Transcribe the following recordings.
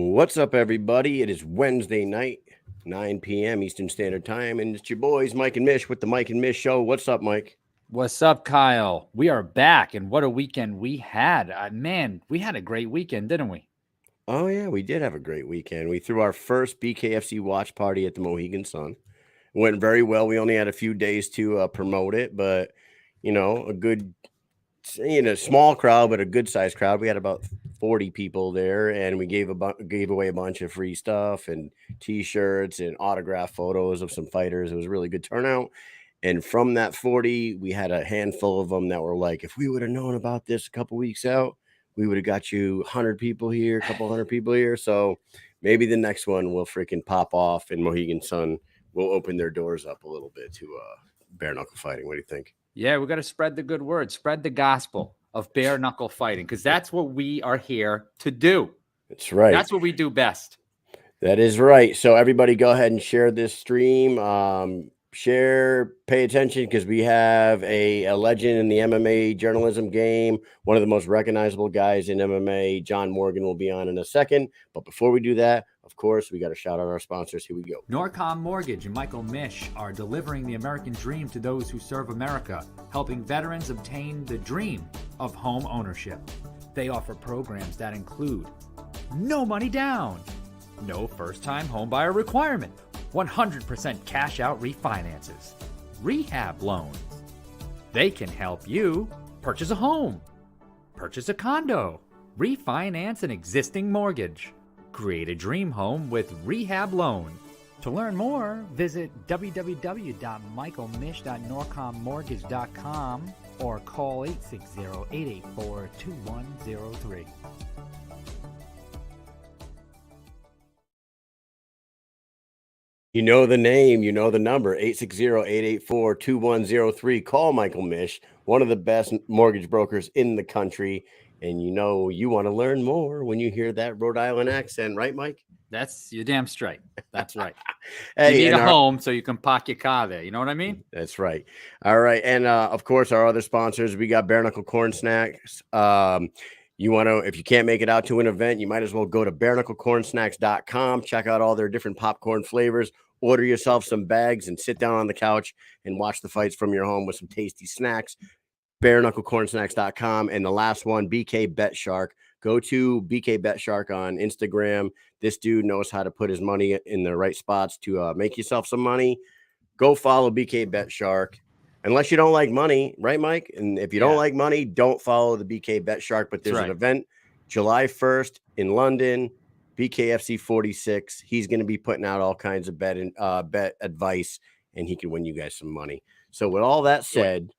What's up, everybody? It is Wednesday night, 9 p.m. Eastern Standard Time, and it's your boys, Mike and Mish, with the Mike and Mish Show. What's up, Mike? What's up, Kyle? We are back, and what a weekend we had. Man, we had a great weekend, didn't we? Oh, yeah, we did have a great weekend. We threw our first BKFC watch party at the Mohegan Sun. It went very well. We only had a few days to promote it, but, a good, small crowd, but a good-sized crowd. We had about 40 people there, and we gave away a bunch of free stuff and T-shirts and autograph photos of some fighters. It was a really good turnout. And from that 40, we had a handful of them that were like, if we would have known about this a couple weeks out, we would have got you 100 people here, a couple hundred people here. So maybe the next one will freaking pop off, and Mohegan Sun will open their doors up a little bit to bare knuckle fighting. What do you think? Yeah, we got to spread the good word, spread the gospel of bare knuckle fighting, because that's what we are here to do. That's right. That's what we do best. That is right. So everybody go ahead and share this stream. Share, pay attention, because we have a legend in the MMA journalism game, one of the most recognizable guys in MMA. John Morgan will be on in a second. But before we do that, of course, we got to shout out our sponsors. Here we go. Norcom Mortgage and Michael Mish are delivering the American dream to those who serve America, helping veterans obtain the dream of home ownership. They offer programs that include no money down, no first-time homebuyer requirement, 100% cash-out refinances, rehab loans. They can help you purchase a home, purchase a condo, refinance an existing mortgage, create a dream home with rehab loan. To learn more, visit www.michaelmish.norcommortgage.com or call 860-884-2103. You know the name, you know the number, 860-884-2103. Call Michael Mish, one of the best mortgage brokers in the country. And you want to learn more when you hear that Rhode Island accent, right, Mike? You're damn straight. That's right. Hey, you need a home so you can park your car there. You know what I mean? That's right. All right. And of course, our other sponsors, we got Bareknuckle Corn Snacks. If you can't make it out to an event, you might as well go to bareknucklecornsnacks.com, check out all their different popcorn flavors, order yourself some bags, and sit down on the couch and watch the fights from your home with some tasty snacks. bareknucklecornsnacks.com. And the last one, BKBetShark. Go to BKBetShark on Instagram. This dude knows how to put his money in the right spots to make yourself some money. Go follow BKBetShark. Unless you don't like money, right, Mike? And if you don't like money, don't follow the BKBetShark. But there's an event July 1st in London, BKFC 46. He's going to be putting out all kinds of bet advice, and he can win you guys some money. So with all that said,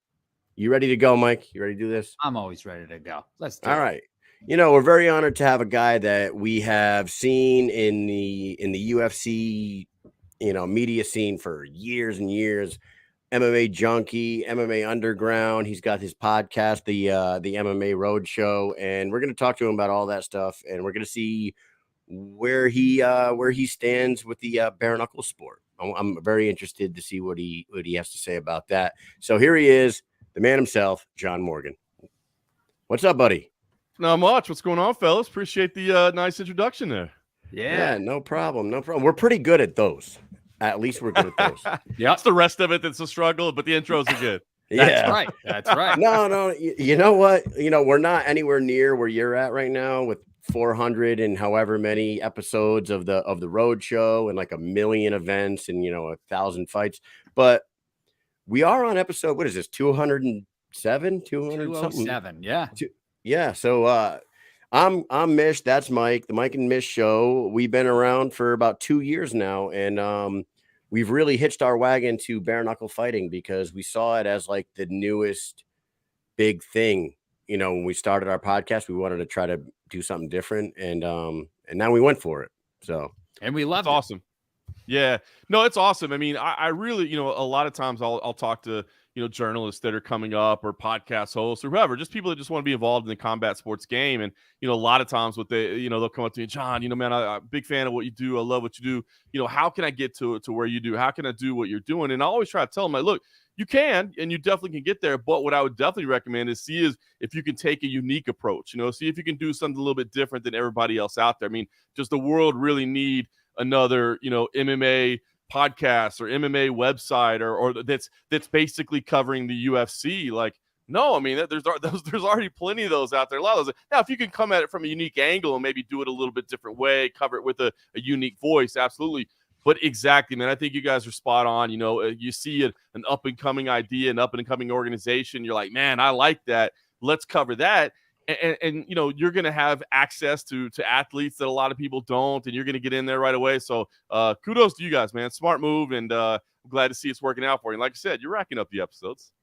you ready to go, Mike? You ready to do this? I'm always ready to go. Let's do it. All right. We're very honored to have a guy that we have seen in the UFC, media scene for years and years. MMA Junkie, MMA Underground. He's got his podcast, the MMA Road Show, and we're going to talk to him about all that stuff, and we're going to see where he stands with the bare knuckle sport. I'm very interested to see what he has to say about that. So here he is, the man himself, John Morgan. What's up, buddy? Not much. What's going on, fellas? Appreciate the nice introduction there. Yeah, no problem. We're pretty good at those. At least we're good at those. Yeah, it's the rest of it that's a struggle, but the intros are good. That's right. That's right. No. You know what? We're not anywhere near where you're at right now with 400 and however many episodes of the road show and like 1 million events and 1,000 fights. But we are on episode. What is this? 207? 207. Yeah. Yeah. So I'm Mish. That's Mike, the Mike and Mish Show. We've been around for about 2 years now, and we've really hitched our wagon to bare knuckle fighting because we saw it as like the newest big thing. When we started our podcast, we wanted to try to do something different, and now we went for it. So, and we love it. Awesome. Yeah, no, it's awesome. I mean, I really, a lot of times I'll talk to journalists that are coming up or podcast hosts or whoever, just people that just want to be involved in the combat sports game. And, a lot of times what they'll come up to me, John, man, I'm a big fan of what you do. I love what you do. How can I get to where you do? How can I do what you're doing? And I always try to tell them, like, look, you can, and you definitely can get there. But what I would definitely recommend is if you can take a unique approach, see if you can do something a little bit different than everybody else out there. I mean, does the world really need another, MMA podcast or MMA website or that's basically covering the UFC? Like, no, I mean, there's already plenty of those out there. A lot of those. Now, if you can come at it from a unique angle and maybe do it a little bit different way, cover it with a unique voice, absolutely. But exactly, man, I think you guys are spot on. You see an up-and-coming idea, an up-and-coming organization. You're like, man, I like that. Let's cover that. And you're going to have access to athletes that a lot of people don't, and you're going to get in there right away. So kudos to you guys, man. Smart move, and I'm glad to see it's working out for you. Like I said, you're racking up the episodes.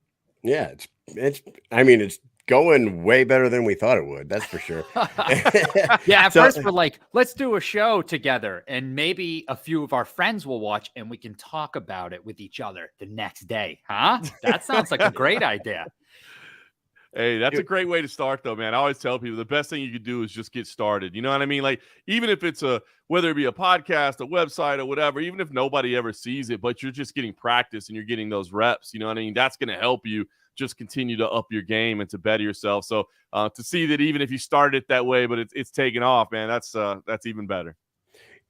Yeah, it's going way better than we thought it would. That's for sure. Yeah, at first we're like, let's do a show together, and maybe a few of our friends will watch, and we can talk about it with each other the next day. Huh? That sounds like a great idea. Hey, that's a great way to start, though, man. I always tell people the best thing you could do is just get started. You know what I mean? Like, even if it's whether it be a podcast, a website, or whatever, even if nobody ever sees it, but you're just getting practice and you're getting those reps, you know what I mean? That's going to help you just continue to up your game and to better yourself. So to see that even if you started it that way, but it's taken off, man, that's even better.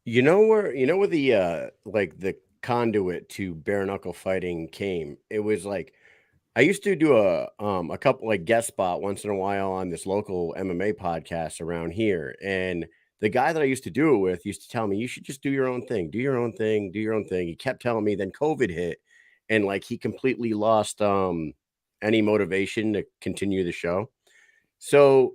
Where the the conduit to bare knuckle fighting came? It was like, I used to do a couple guest spot once in a while on this local MMA podcast around here. And the guy that I used to do it with used to tell me, you should just do your own thing, do your own thing, do your own thing. He kept telling me, then COVID hit, and he completely lost any motivation to continue the show. So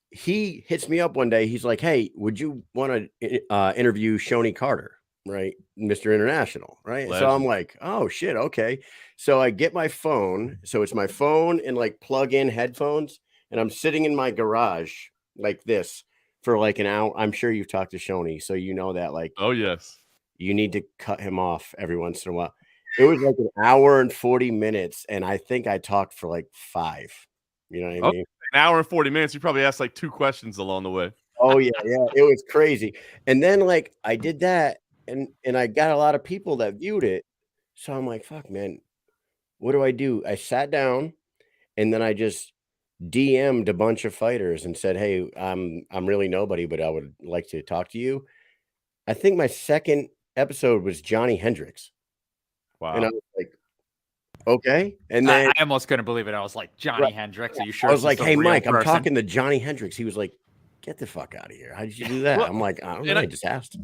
he hits me up one day. He's like, hey, would you want to interview Shoney Carter? Right, Mr. International, right? Legend. So I'm like, oh shit, okay. So I get my phone. So it's my phone and plug-in headphones, and I'm sitting in my garage like this for an hour. I'm sure you've talked to Shoney, so you know that oh yes, you need to cut him off every once in a while. It was an hour and 40 minutes, and I think I talked for 5. You know what I mean? An hour and 40 minutes. You probably asked 2 questions along the way. Oh yeah, it was crazy. And then I did that. And I got a lot of people that viewed it. So I'm like, fuck, man, what do? I sat down, and then I just DM'd a bunch of fighters and said, hey, I'm really nobody, but I would like to talk to you. I think my second episode was Johnny Hendricks. Wow. And I was like, okay. And then I almost couldn't believe it. I was like, Johnny Hendricks, are you sure? I was like, hey, Mike, person? I'm talking to Johnny Hendricks. He was like, get the fuck out of here. How did you do that? I'm like, I don't know. I just asked.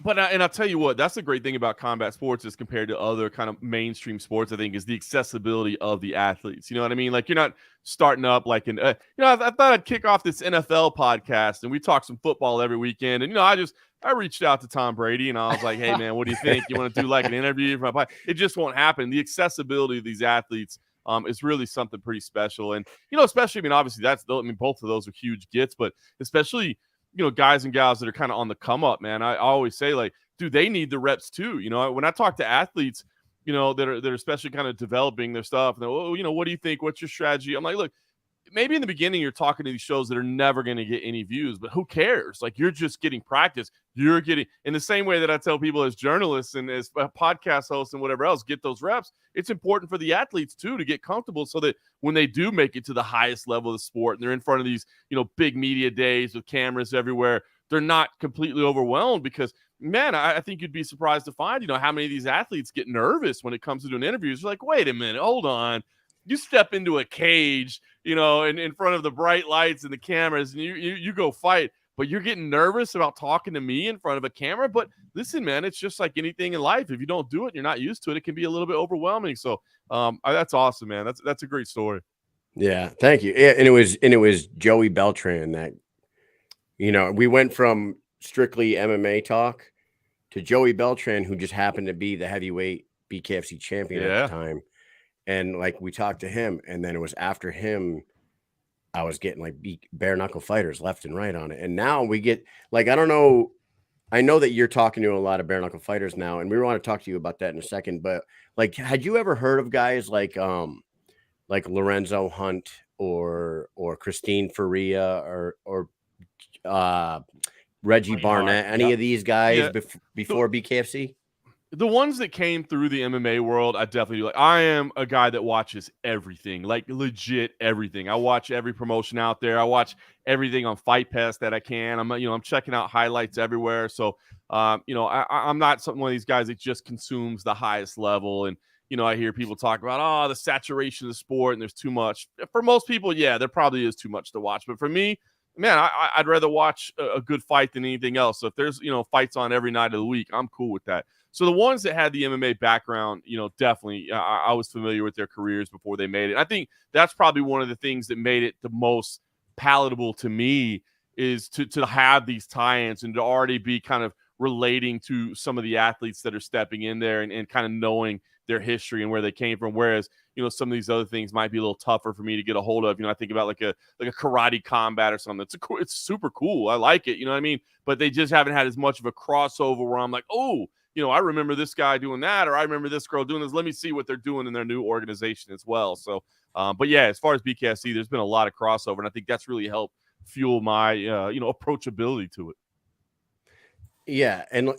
But and I'll tell you what, that's the great thing about combat sports as compared to other kind of mainstream sports, I think, is the accessibility of the athletes. You know what I mean? You're not starting up I thought I'd kick off this NFL podcast, and we talk some football every weekend. And, I reached out to Tom Brady, and I was like, hey, man, what do you think? You want to do an interview for my podcast? It just won't happen. The accessibility of these athletes is really something pretty special. And, especially, obviously both of those are huge gets, but especially, guys and gals that are kind of on the come up, man. I always say, dude, they need the reps too. When I talk to athletes, that are especially kind of developing their stuff, and what do you think? What's your strategy? I'm like, look, maybe in the beginning you're talking to these shows that are never going to get any views, but who cares? You're just getting practice. You're getting, in the same way that I tell people as journalists and as podcast hosts and whatever else, get those reps. It's important for the athletes too to get comfortable so that when they do make it to the highest level of the sport and they're in front of these, big media days with cameras everywhere, they're not completely overwhelmed. Because, man, I think you'd be surprised to find, how many of these athletes get nervous when it comes to doing interviews. They're like, wait a minute, hold on. You step into a cage, in front of the bright lights and the cameras, and you go fight, but you're getting nervous about talking to me in front of a camera. But listen, man, it's just like anything in life. If you don't do it, you're not used to it. It can be a little bit overwhelming. So that's awesome, man. That's a great story. Yeah, thank you. Yeah, and it was Joey Beltran that, we went from strictly MMA talk to Joey Beltran, who just happened to be the heavyweight BKFC champion at the time. And we talked to him, and then it was after him, I was getting bare knuckle fighters left and right on it. And now we get I don't know I know that you're talking to a lot of bare knuckle fighters now, and we want to talk to you about that in a second. But like, had you ever heard of guys like Lorenzo Hunt or Christine Faria or Reggie Barnett, any of these guys Yeah. before BKFC? The ones that came through the MMA world, I definitely like. I am a guy that watches everything, like legit everything. I watch every promotion out there. I watch everything on Fight Pass that I can. I'm checking out highlights everywhere. So, I'm not one of these guys that just consumes the highest level. And I hear people talk about the saturation of the sport and there's too much. For most people, yeah, there probably is too much to watch. But for me, man, I'd rather watch a good fight than anything else. So if there's fights on every night of the week, I'm cool with that. So the ones that had the MMA background, definitely I was familiar with their careers before they made it. I think that's probably one of the things that made it the most palatable to me is to have these tie-ins and to already be kind of relating to some of the athletes that are stepping in there and kind of knowing their history and where they came from. Whereas, some of these other things might be a little tougher for me to get a hold of. I think about like a karate combat or something. It's super cool. I like it. You know what I mean? But they just haven't had as much of a crossover where I'm like, oh, I remember this guy doing that, or I remember this girl doing this. Let me see what they're doing in their new organization as well. So, but yeah, as far as BKFC, there's been a lot of crossover, and I think that's really helped fuel my, approachability to it. Yeah, and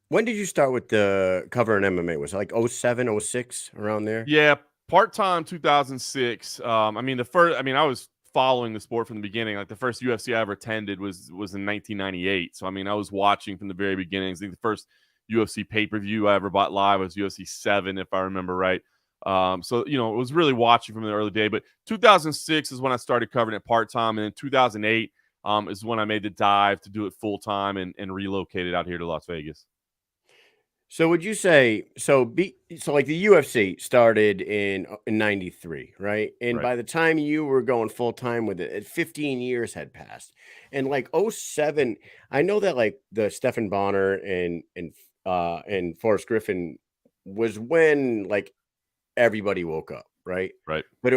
when did you start with the covering MMA? Was it like 07, 06, around there? Yeah, part-time 2006. I was following the sport from the beginning. Like the first UFC I ever attended was in 1998. So, I was watching from the very beginning. I think the first UFC pay-per-view I ever bought live was UFC 7, if I remember right. So, it was really watching from the early day. But 2006 is when I started covering it part-time. And then 2008 is when I made the dive to do it full-time and relocated out here to Las Vegas. So would you say like the UFC started in 93, right? And Right. by the time you were going full time with it, 15 years had passed. And like 07, I know that like the Stephan Bonner and Forrest Griffin was when like everybody woke up, right? Right. But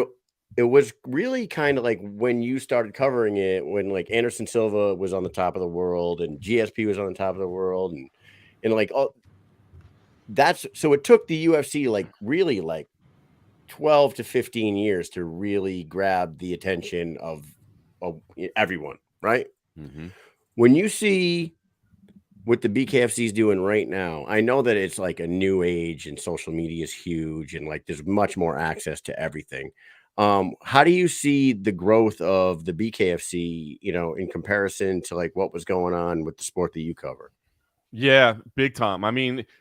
it was really kind of like when you started covering it, when like Anderson Silva was on the top of the world and GSP was on the top of the world and like all so it took the UFC like really like 12 to 15 years to really grab the attention of everyone, right? Mm-hmm. When you see what the BKFC is doing right now, I know that it's like a new age and social media is huge and like there's much more access to everything. How do you see the growth of the BKFC, in comparison to like what was going on with the sport that you cover? Yeah, big time.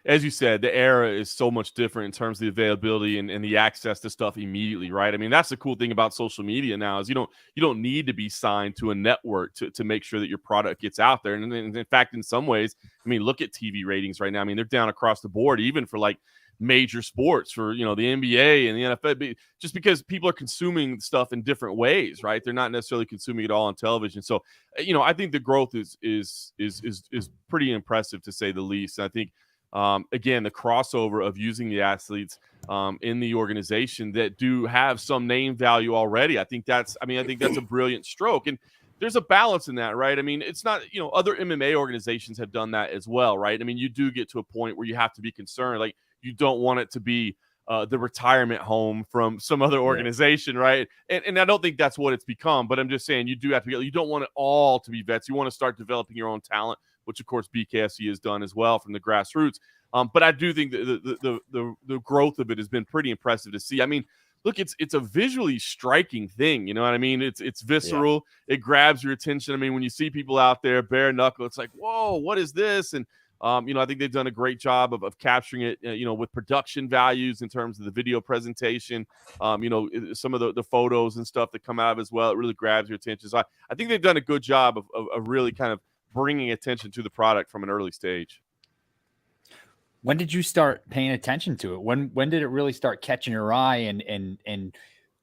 As you said, the era is so much different in terms of the availability and the access to stuff immediately, right? That's the cool thing about social media now is you don't need to be signed to a network to make sure that your product gets out there. And in fact, in some ways, look at TV ratings right now. They're down across the board, even for like major sports for the NBA and the NFL, just because people are consuming stuff in different ways, right? They're not necessarily consuming it all on television. So, I think the growth is pretty impressive to say the least. And I think again, the crossover of using the athletes in the organization that do have some name value already. I think that's a brilliant stroke. And there's a balance in that, right? It's not, other MMA organizations have done that as well, right? You do get to a point where you have to be concerned, like you don't want it to be the retirement home from some other organization, right? And I don't think that's what it's become, but I'm just saying you do have to you don't want it all to be vets. You want to start developing your own talent, which of course BKFC has done as well from the grassroots. But I do think that the growth of it has been pretty impressive to see. Look, it's a visually striking thing. You know what I mean? It's visceral. Yeah. It grabs your attention. When you see people out there bare knuckle, it's like, whoa, what is this? And I think they've done a great job of capturing it, with production values in terms of the video presentation, some of the photos and stuff that come out of it as well. It really grabs your attention. So I think they've done a good job of really kind of bringing attention to the product from an early stage. When did you start paying attention to it? When did it really start catching your eye, and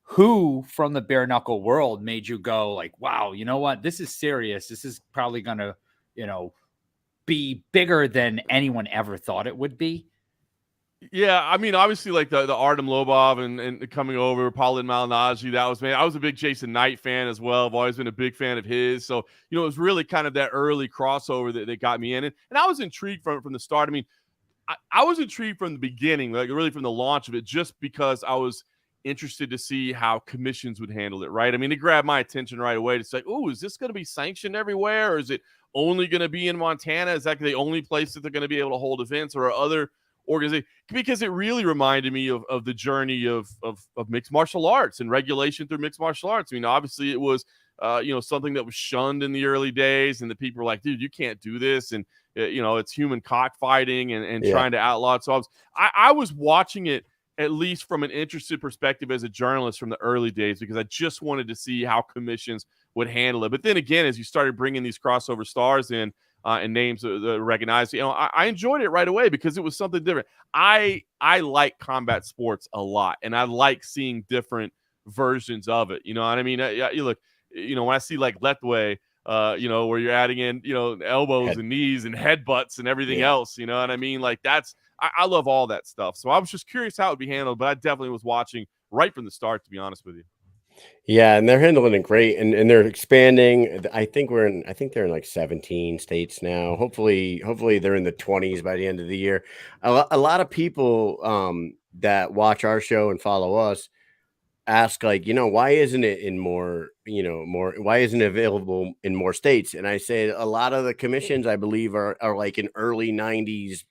who from the bare knuckle world made you go like, wow, you know what? This is serious. This is probably going to, be bigger than anyone ever thought it would be? Yeah, I mean, obviously, like the Artem Lobov and coming over, Paulin Malignaggi, that was, man, I was a big Jason Knight fan as well. I've always been a big fan of his. So, it was really kind of that early crossover that got me in it. And I was intrigued from the start. I mean, I was intrigued from the beginning, like really from the launch of it, just because I was interested to see how commissions would handle it, right? I mean, it grabbed my attention right away to say, oh, is this going to be sanctioned everywhere? Or is it only going to be in Montana? Is that the only place that they're going to be able to hold events, or other organizations? Because it really reminded me of the journey of mixed martial arts and regulation through mixed martial arts. I mean, obviously it was, something that was shunned in the early days, and the people were like, dude, you can't do this. And, it's human cockfighting and trying to outlaw it. So I was watching it at least from an interested perspective as a journalist from the early days, because I just wanted to see how commissions would handle it. But then again, as you started bringing these crossover stars in and names that recognized, I enjoyed it right away because it was something different. I like combat sports a lot, and I like seeing different versions of it. You know what I mean? You look, when I see like Letway, where you're adding in, elbows and knees and headbutts and everything else, you know what I mean? Like I love all that stuff. So I was just curious how it would be handled, but I definitely was watching right from the start, to be honest with you. Yeah, and they're handling it great, and they're expanding. I think they're in like 17 states now. Hopefully they're in the 20s by the end of the year. A lot of people that watch our show and follow us ask, like, why isn't it in more, why isn't it available in more states? And I say a lot of the commissions, I believe, are like an early 90s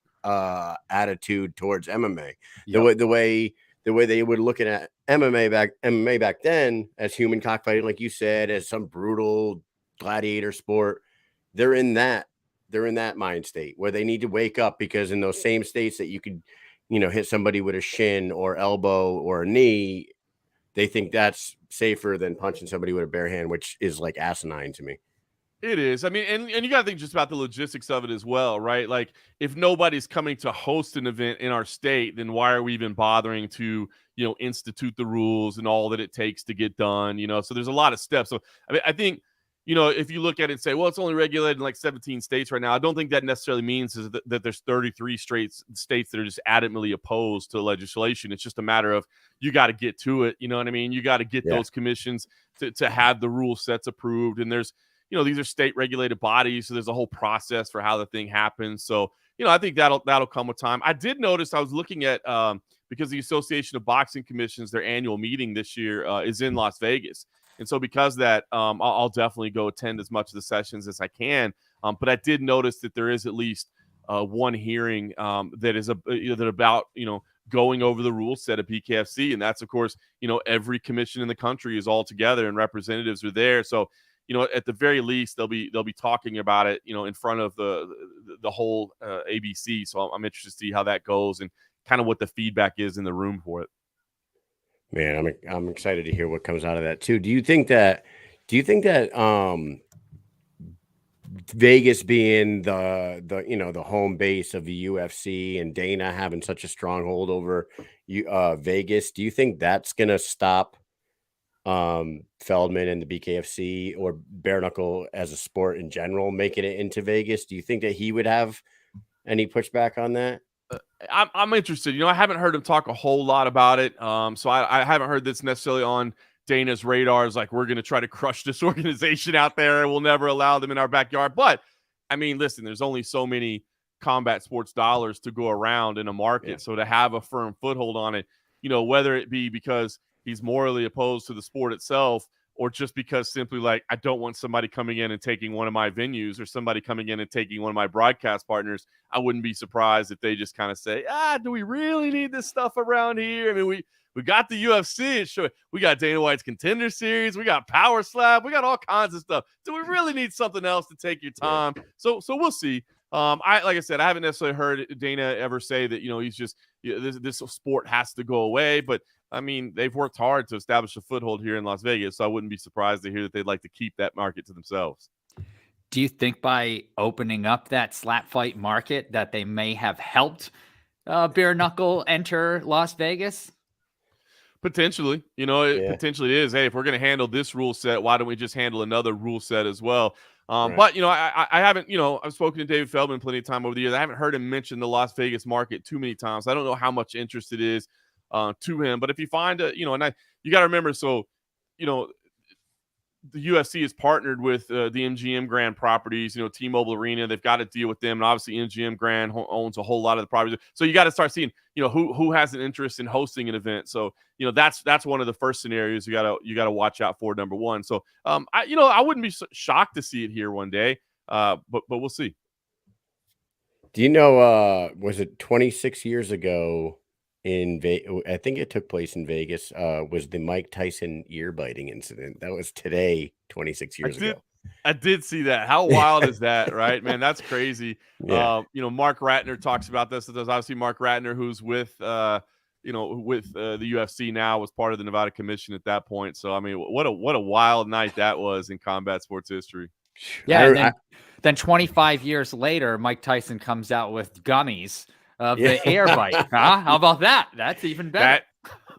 attitude towards MMA. Yep. The way they were looking at MMA back then as human cockfighting, like you said, as some brutal gladiator sport. They're in that mind state where they need to wake up, because in those same states that you could, hit somebody with a shin or elbow or a knee, they think that's safer than punching somebody with a bare hand, which is like asinine to me. It is. I mean, and you got to think just about the logistics of it as well, right? Like, if nobody's coming to host an event in our state, then why are we even bothering to, institute the rules and all that it takes to get done? So there's a lot of steps. So I think, if you look at it and say, well, it's only regulated in like 17 states right now, I don't think that necessarily means that there's 33 states that are just adamantly opposed to legislation. It's just a matter of, you got to get to it. You know what I mean? You got to get those commissions to have the rule sets approved. And there's, these are state regulated bodies, so there's a whole process for how the thing happens. So, I think that'll come with time. I did notice, I was looking at, because the Association of Boxing Commissions, their annual meeting this year is in Las Vegas. And so because of that, I'll definitely go attend as much of the sessions as I can. But I did notice that there is at least one hearing that is about, going over the rule set of BKFC. And that's, of course, every commission in the country is all together and representatives are there. So, at the very least, they'll be talking about it, in front of the whole ABC. So I'm interested to see how that goes and kind of what the feedback is in the room for it. Man, I'm excited to hear what comes out of that too. Do you think that Vegas being the home base of the UFC and Dana having such a stronghold over Vegas, do you think that's gonna stop Feldman and the BKFC or Bareknuckle as a sport in general making it into Vegas? Do you think that he would have any pushback on that? I'm interested. I haven't heard him talk a whole lot about it. So I haven't heard this necessarily on Dana's radars. Like, we're going to try to crush this organization out there and we'll never allow them in our backyard. But I mean, listen, there's only so many combat sports dollars to go around in a market. Yeah. So to have a firm foothold on it, whether it be because he's morally opposed to the sport itself, or just because simply, like, I don't want somebody coming in and taking one of my venues, or somebody coming in and taking one of my broadcast partners, I wouldn't be surprised if they just kind of say, do we really need this stuff around here? I mean, we got the UFC, sure, we got Dana White's Contender Series, we got Power Slap, we got all kinds of stuff. Do we really need something else to take your time? So we'll see. Like I said, I haven't necessarily heard Dana ever say that, he's just, this sport has to go away, but I mean, they've worked hard to establish a foothold here in Las Vegas, so I wouldn't be surprised to hear that they'd like to keep that market to themselves. Do you think by opening up that slap fight market that they may have helped Bareknuckle enter Las Vegas? Potentially. Potentially it is. Hey, if we're going to handle this rule set, why don't we just handle another rule set as well? Right. But, I haven't, I've spoken to David Feldman plenty of time over the years. I haven't heard him mention the Las Vegas market too many times. I don't know how much interest it is to him. But if you find you got to remember, so, you know, the UFC is partnered with the MGM Grand properties, T-Mobile Arena. They've got to deal with them. And obviously MGM Grand owns a whole lot of the properties. So you got to start seeing, who has an interest in hosting an event. So, that's one of the first scenarios you got to watch out for, number one. So, I wouldn't be shocked to see it here one day. But we'll see. Do you know, was it 26 years ago in I think it took place in Vegas, was the Mike Tyson ear biting incident. That was today, 26 years ago. I did see that. How wild is that, right, man? That's crazy. Yeah. Mark Ratner talks about this. There's obviously Mark Ratner, who's with the UFC now, was part of the Nevada Commission at that point. So, I mean, what a wild night that was in combat sports history. Yeah, then 25 years later, Mike Tyson comes out with gummies of the air bite. Huh? How about that? That's even better.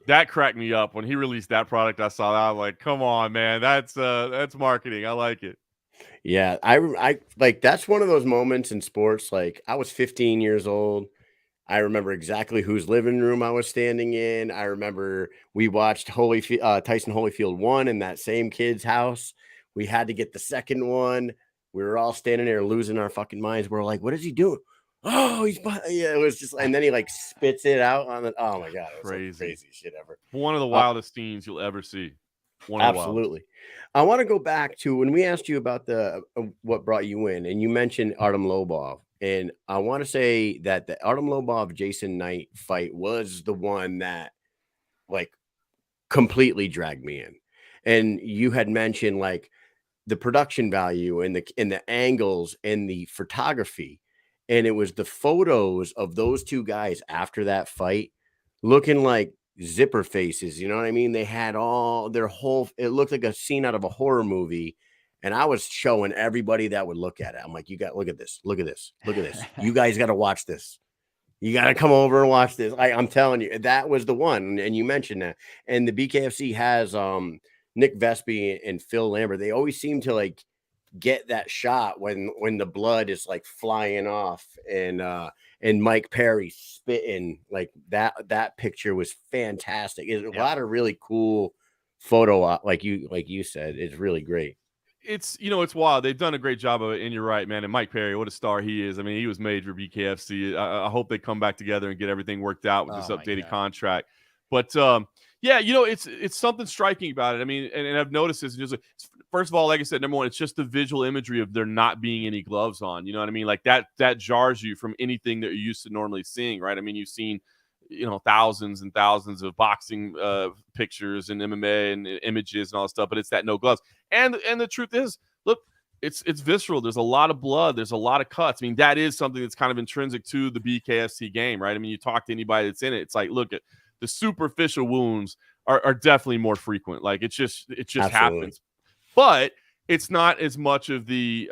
That cracked me up when he released that product. I saw that. I'm like, come on, man. That's marketing. I like it. Yeah, I like, that's one of those moments in sports. Like, I was 15 years old. I remember exactly whose living room I was standing in. I remember we watched Tyson Holyfield 1 in that same kid's house. We had to get the second one. We were all standing there losing our fucking minds. We're like, what is he doing? Oh, it was just, and then he like spits it out on the, oh my God, it was crazy. Crazy shit ever. One of the wildest scenes you'll ever see. Absolutely. I want to go back to when we asked you about what brought you in, and you mentioned Artem Lobov. And I want to say that the Artem Lobov Jason Knight fight was the one that like completely dragged me in. And you had mentioned like the production value and the angles and the photography. And it was the photos of those two guys after that fight looking like zipper faces. You know what I mean? They had all their it looked like a scene out of a horror movie. And I was showing everybody that would look at it. I'm like, look at this. Look at this. Look at this. You guys got to watch this. You got to come over and watch this. I'm telling you, that was the one. And you mentioned that. And the BKFC has Nick Vespi and Phil Lambert. They always seem to like get that shot when the blood is like flying off, and Mike Perry spitting like that picture was fantastic. It's a lot of really cool photo, like you said. It's really great. It's wild. They've done a great job of it, and you're right, man. And Mike Perry, what a star he is. I mean, he was made for BKFC. I hope they come back together and get everything worked out with this updated contract. But yeah, it's something striking about it. I mean, and I've noticed this. Just first of all, like I said, number one, it's just the visual imagery of there not being any gloves on. You know what I mean? Like that jars you from anything that you're used to normally seeing, right? I mean, you've seen thousands and thousands of boxing pictures and MMA and images and all that stuff, but it's that no gloves. And the truth is, look, it's visceral. There's a lot of blood. There's a lot of cuts. I mean, that is something that's kind of intrinsic to the BKFC game, right? I mean, you talk to anybody that's in it, it's like, look, at the superficial wounds are definitely more frequent. Like it just happens, but it's not as much of the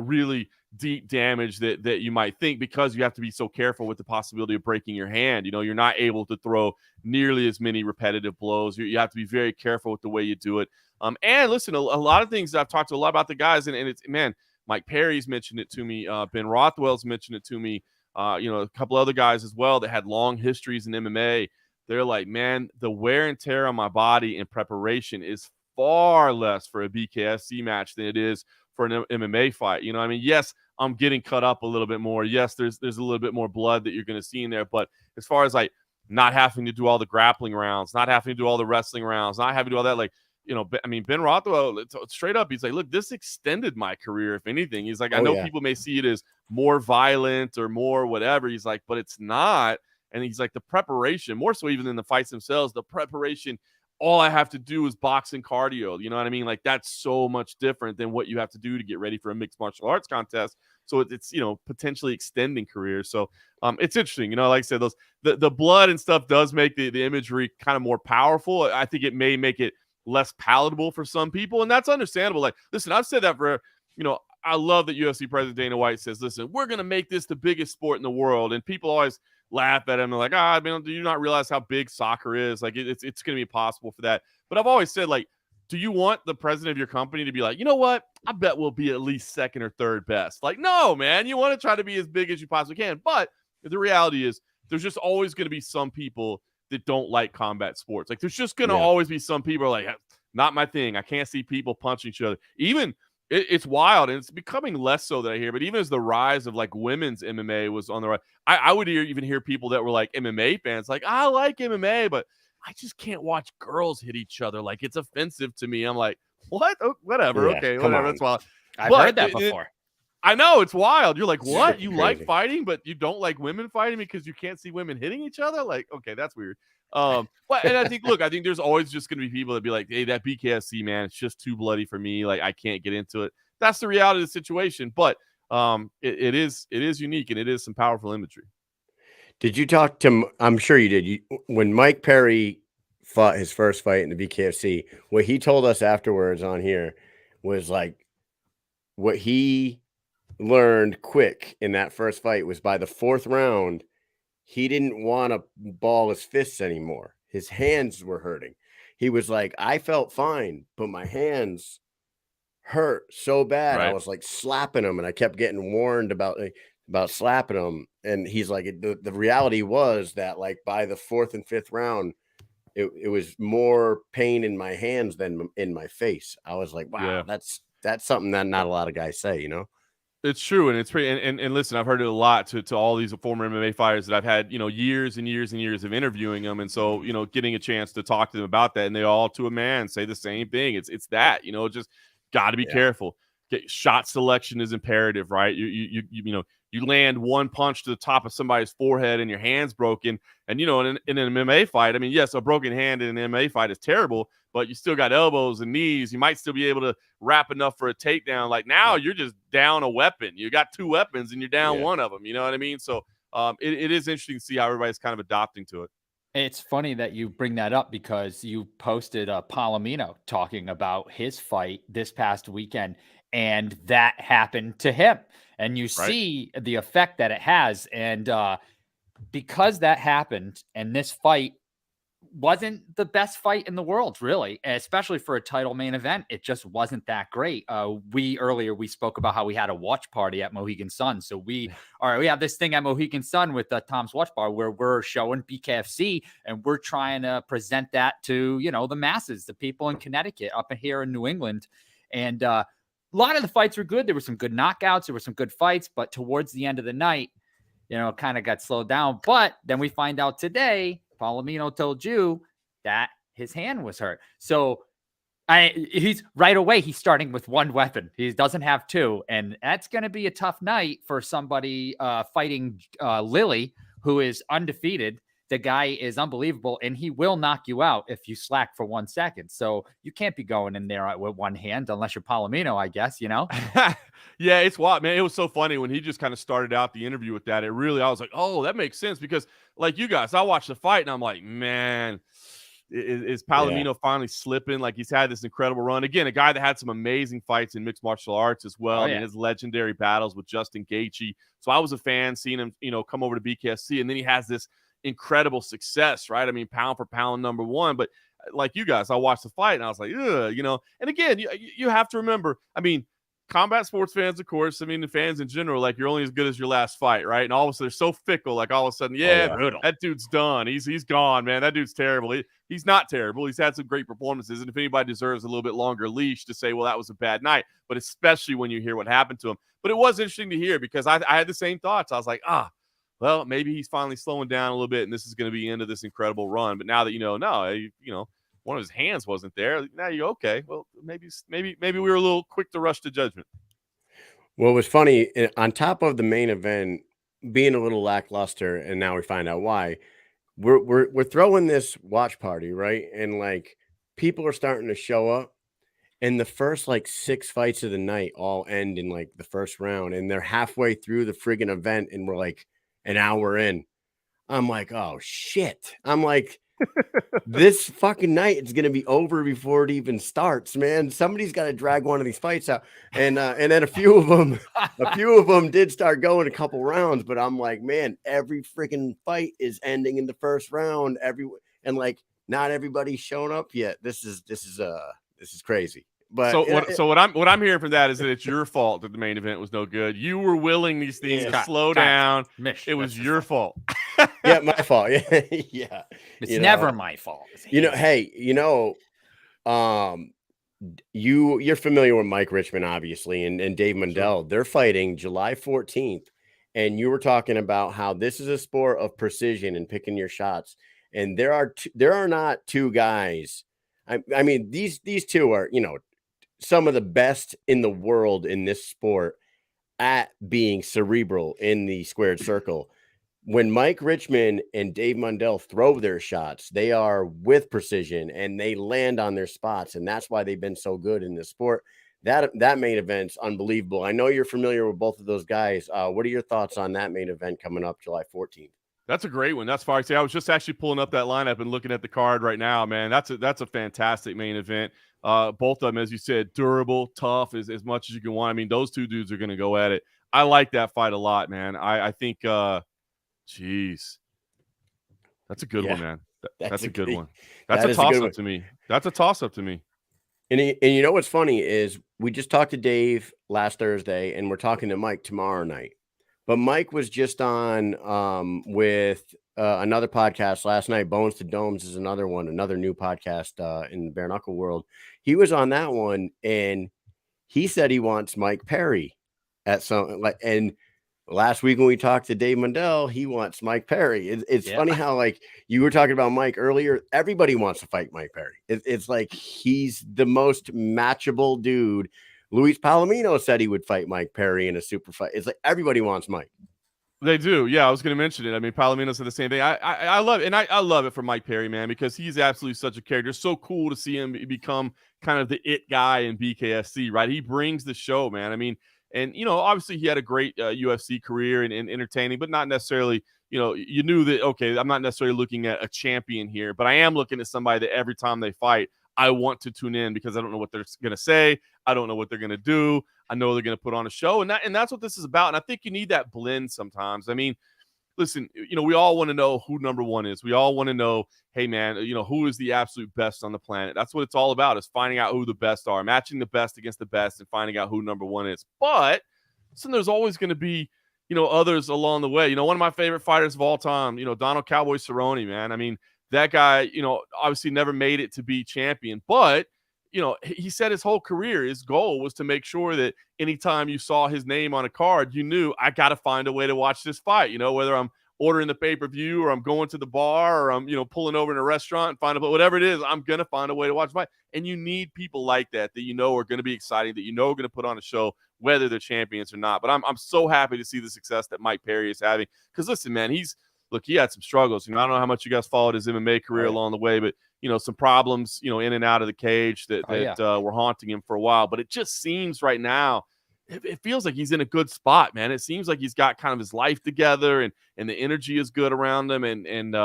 really deep damage that you might think, because you have to be so careful with the possibility of breaking your hand. You're not able to throw nearly as many repetitive blows. You have to be very careful with the way you do it. And listen, a lot of things I've talked to a lot about the guys, and it's, man, Mike Perry's mentioned it to me. Ben Rothwell's mentioned it to me. A couple other guys as well that had long histories in MMA. They're like, man, the wear and tear on my body in preparation is far less for a BKFC match than it is for an MMA fight. I mean, yes, I'm getting cut up a little bit more. Yes, there's a little bit more blood that you're going to see in there. But as far as like not having to do all the grappling rounds, not having to do all the wrestling rounds, not having to do all that, like, I mean, Ben Rothwell, straight up, he's like, look, this extended my career, if anything. He's like, I know people may see it as more violent or more whatever. He's like, but it's not. And he's like, the preparation, more so even than the fights themselves, the preparation, all I have to do is box and cardio. You know what I mean? Like, that's so much different than what you have to do to get ready for a mixed martial arts contest. So it's potentially extending careers. So it's interesting. Like I said, the blood and stuff does make the imagery kind of more powerful. I think it may make it less palatable for some people, and that's understandable. Like, listen, I've said that for, I love that UFC president Dana White says, listen, we're going to make this the biggest sport in the world. And people always laugh at him and like, I mean, do you not realize how big soccer is? Like, it's going to be impossible for that. But I've always said, like, do you want the president of your company to be like, you know what? I bet we'll be at least second or third best. Like, no, man, you want to try to be as big as you possibly can. But the reality is there's just always going to be some people that don't like combat sports. Like, there's just going to always be some people like, not my thing. I can't see people punching each other. Even it's wild, and it's becoming less so that I hear. But even as the rise of like women's MMA was on the rise, I would even hear people that were like MMA fans, like, I like MMA, but I just can't watch girls hit each other. Like, it's offensive to me. I'm like, what? Oh, whatever. Yeah, Okay, whatever. That's wild. I've heard that before. I know, it's wild. You're like, what? You crazy. like fighting, but you don't like women fighting because you can't see women hitting each other? Like, okay, that's weird. But and I think there's always just going to be people that be like, hey, that BKFC, man, it's just too bloody for me. Like, I can't get into it. That's the reality of the situation. But it is unique, and it is some powerful imagery. Did you talk to, I'm sure you did. When Mike Perry fought his first fight in the BKFC, what he told us afterwards on here was like, what he learned quick in that first fight was by the fourth round, he didn't want to ball his fists anymore. His hands were hurting. He was like, I felt fine, but my hands hurt so bad. Right. I was like slapping them, and I kept getting warned about slapping them. And he's like, the reality was that like by the fourth and fifth round, it was more pain in my hands than in my face. I was like, wow, that's something that not a lot of guys say, you know? It's true, and it's pretty. And listen, I've heard it a lot to all these former MMA fighters that I've had, years and years and years of interviewing them, and so getting a chance to talk to them about that, and they all to a man say the same thing. It's that just got to be careful. Shot selection is imperative, right? You land one punch to the top of somebody's forehead and your hand's broken. And, in an MMA fight, I mean, yes, a broken hand in an MMA fight is terrible, but you still got elbows and knees. You might still be able to wrap enough for a takedown. Like now you're just down a weapon. You got two weapons and you're down one of them. You know what I mean? So it is interesting to see how everybody's kind of adopting to it. It's funny that you bring that up because you posted Palomino talking about his fight this past weekend, and that happened to him. And you see the effect that it has. And because that happened, and this fight wasn't the best fight in the world, really, especially for a title main event, it just wasn't that great. We spoke about how we had a watch party at Mohegan Sun. So we have this thing at Mohegan Sun with Tom's Watch Bar where we're showing BKFC, and we're trying to present that to, the masses, the people in Connecticut, up in here in New England. And a lot of the fights were good. There were some good knockouts. There were some good fights. But towards the end of the night, it kind of got slowed down. But then we find out today, Palomino told you that his hand was hurt. So he's starting with one weapon. He doesn't have two. And that's going to be a tough night for somebody fighting Lily, who is undefeated. The guy is unbelievable, and he will knock you out if you slack for 1 second. So you can't be going in there with one hand unless you're Palomino, I guess, Yeah, it's wild, man. It was so funny when he just kind of started out the interview with that. I was like, oh, that makes sense, because like you guys, I watched the fight and I'm like, man, is Palomino finally slipping? Like, he's had this incredible run. Again, a guy that had some amazing fights in mixed martial arts as well. I mean, his legendary battles with Justin Gaethje. So I was a fan seeing him, come over to BKFC, and then he has this incredible success, right? I mean, pound for pound number one. But like you guys, I watched the fight and I was like, ugh, and again, you have to remember, I mean, combat sports fans, of course, I mean, the fans in general, like, you're only as good as your last fight, right? And all of a sudden, they're so fickle, like all of a sudden, that dude's done. He's gone, man. That dude's terrible. He's not terrible. He's had some great performances. And if anybody deserves a little bit longer leash to say, well, that was a bad night, but especially when you hear what happened to him. But it was interesting to hear, because I had the same thoughts. I was like, well, maybe he's finally slowing down a little bit, and this is going to be the end of this incredible run. But now that one of his hands wasn't there, now you're okay. Well, maybe we were a little quick to rush to judgment. Well, it was funny, on top of the main event being a little lackluster, and now we find out why. We're throwing this watch party, right? And like, people are starting to show up, and the first like 6 fights of the night all end in like the first round, and they're halfway through the friggin' event, and we're like an hour in. I'm like, oh shit. I'm like, this fucking night is gonna be over before it even starts, man. Somebody's got to drag one of these fights out, and then a few of them did start going a couple rounds, but I'm like, man, every freaking fight is ending in the first round. And like, not everybody's shown up yet. This is This is crazy. But So what I'm hearing from that is that it's your fault that the main event was no good. You were willing these things to slow down. Mish, it was your fault. Yeah, my fault. Yeah. It's never my fault. Hey, you're familiar with Mike Richmond, obviously, and Dave Mundell. Sure. They're fighting July 14th. And you were talking about how this is a sport of precision and picking your shots. And there are not two guys. I mean, these two are, some of the best in the world in this sport at being cerebral in the squared circle. When Mike Richmond and Dave Mundell throw their shots, they are with precision and they land on their spots. And that's why they've been so good in this sport. That main event's unbelievable. I know you're familiar with both of those guys. What are your thoughts on that main event coming up July 14th? That's a great one. That's far. I was just actually pulling up that lineup and looking at the card right now, man. That's a fantastic main event. Both of them, as you said, durable, tough, as much as you can want. I mean, those two dudes are going to go at it. I like that fight a lot, man. I think, geez, that's a good one, man. That's a good one. That's a toss-up to me. That's a toss-up to me. And you know what's funny is we just talked to Dave last Thursday, and we're talking to Mike tomorrow night. But Mike was just on with another podcast last night. Bones to Domes is another one, another new podcast in the Bareknuckle world. He was on that one, and he said he wants Mike Perry at some like. And last week when we talked to Dave Mundell, he wants Mike Perry. It's funny how like you were talking about Mike earlier. Everybody wants to fight Mike Perry. It's like he's the most matchable dude. Luis Palomino said he would fight Mike Perry in a super fight. It's like everybody wants Mike. They do. Yeah, I was going to mention it. I mean, Palomino said the same thing. I love it. And I love it for Mike Perry, man, because he's absolutely such a character. It's so cool to see him become kind of the it guy in BKFC, right? He brings the show, man. I mean, and, obviously he had a great UFC career and entertaining, but not necessarily, you knew that, okay, I'm not necessarily looking at a champion here, but I am looking at somebody that every time they fight, I want to tune in because I don't know what they're going to say. I don't know what they're going to do. I know they're going to put on a show, and that's what this is about. And I think you need that blend sometimes. I mean, listen, we all want to know who number one is. We all want to know, hey, man, who is the absolute best on the planet? That's what it's all about, is finding out who the best are, matching the best against the best and finding out who number one is. But listen, there's always going to be, others along the way. One of my favorite fighters of all time, Donald Cowboy Cerrone, man. I mean, that guy, obviously never made it to be champion, but, he said his whole career, his goal was to make sure that anytime you saw his name on a card, you knew I got to find a way to watch this fight, whether I'm ordering the pay-per-view or I'm going to the bar or I'm, pulling over in a restaurant and whatever it is, I'm going to find a way to watch the fight. And you need people like that are going to be exciting, that are going to put on a show, whether they're champions or not. But I'm so happy to see the success that Mike Perry is having. Because listen, man, he had some struggles. I don't know how much you guys followed his MMA career along the way, but some problems, in and out of the cage that were haunting him for a while. But it just seems right now, it feels like he's in a good spot, man. It seems like he's got kind of his life together, and the energy is good around him, and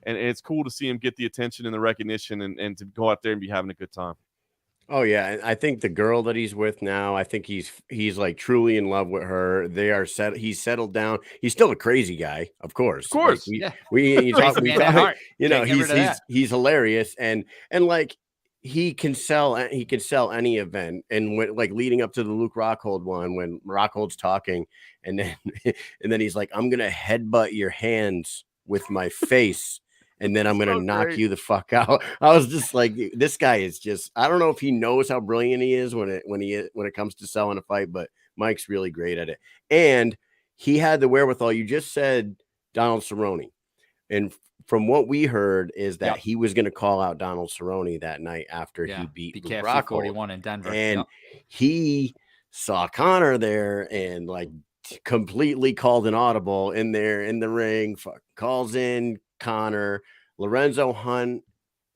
it's cool to see him get the attention and the recognition, and to go out there and be having a good time. Oh yeah, I think the girl that he's with now, I think he's like truly in love with her. They are set. He's settled down. He's still a crazy guy, of course. Like we talk, he's hilarious, and like he can sell any event. And when, like, leading up to the Luke Rockhold one, when Rockhold's talking, and then he's like, I'm gonna headbutt your hands with my face. And then I'm going to knock you the fuck out. I was just like, this guy is just, I don't know if he knows how brilliant he is when it comes to selling a fight, but Mike's really great at it. And he had the wherewithal. You just said Donald Cerrone. And from what we heard is that he was going to call out Donald Cerrone that night after he beat BKFC 41 in Denver. And he saw Connor there and like completely called an audible in there in the ring, calls in Connor. Lorenzo Hunt